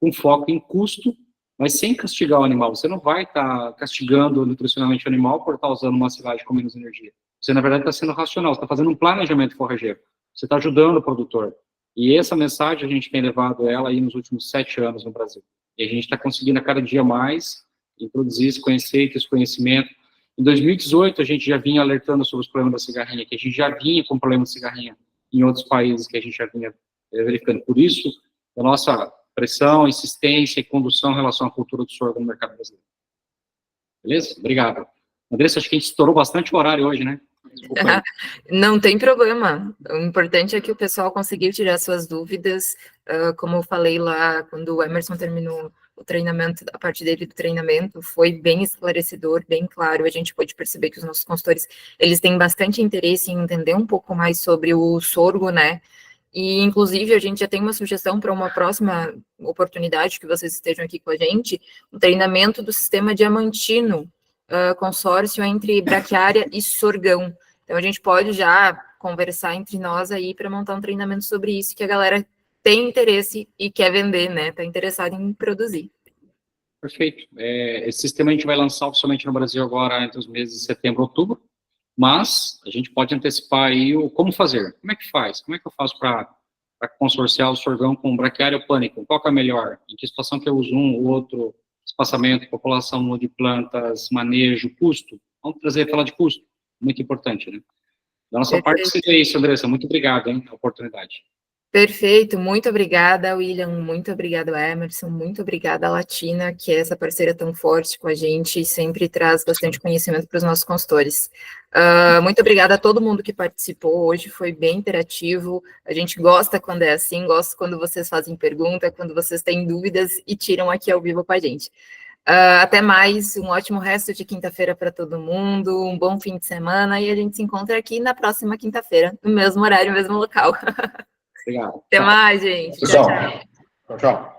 com foco em custo, mas sem castigar o animal. Você não vai estar castigando nutricionalmente o animal por estar usando uma silagem com menos energia. Você, na verdade, está sendo racional, você está fazendo um planejamento forrageiro. Você está ajudando o produtor. E essa mensagem a gente tem levado ela aí nos últimos 7 anos no Brasil. E a gente está conseguindo a cada dia mais introduzir esse conceito, esse conhecimento. Em 2018, a gente já vinha alertando sobre os problemas da cigarrinha, que a gente já vinha com problema de cigarrinha em outros países que a gente já vinha verificando. Por isso, a nossa pressão, insistência e condução em relação à cultura do sorgo no mercado brasileiro. Beleza? Obrigado. Andressa, acho que a gente estourou bastante o horário hoje, né? Não tem problema. O importante é que o pessoal conseguiu tirar suas dúvidas. Como eu falei lá, quando o Emerson terminou o treinamento, a parte dele do treinamento, foi bem esclarecedor, bem claro. A gente pôde perceber que os nossos consultores, eles têm bastante interesse em entender um pouco mais sobre o sorgo, né? E, inclusive, a gente já tem uma sugestão para uma próxima oportunidade que vocês estejam aqui com a gente, um treinamento do sistema diamantino, consórcio entre braquiária e sorgão. Então, a gente pode já conversar entre nós aí para montar um treinamento sobre isso, que a galera tem interesse e quer vender, né? Está interessado em produzir. Perfeito. Esse sistema a gente vai lançar oficialmente no Brasil agora entre os meses de setembro e outubro, mas a gente pode antecipar aí como fazer. Como é que faz? Como é que eu faço para consorciar o sorgão com braquiária ou pânico? Qual que é melhor? Em que situação que eu uso um, o outro? Espaçamento, população de plantas, manejo, custo. Vamos falar de custo. Muito importante, né? Da nossa parte, seria isso, Andressa. Muito obrigado, hein, pela oportunidade. Perfeito, muito obrigada, William, muito obrigada, Emerson, muito obrigada, Latina, que é essa parceira tão forte com a gente e sempre traz bastante conhecimento para os nossos consultores. Muito obrigada a todo mundo que participou hoje, foi bem interativo, a gente gosta quando é assim, gosta quando vocês fazem pergunta, quando vocês têm dúvidas e tiram aqui ao vivo com a gente. Até mais, um ótimo resto de quinta-feira para todo mundo, um bom fim de semana e a gente se encontra aqui na próxima quinta-feira, no mesmo horário, no mesmo local. Obrigado. Até mais, gente. Pessoal, Tchau, tchau. Tchau.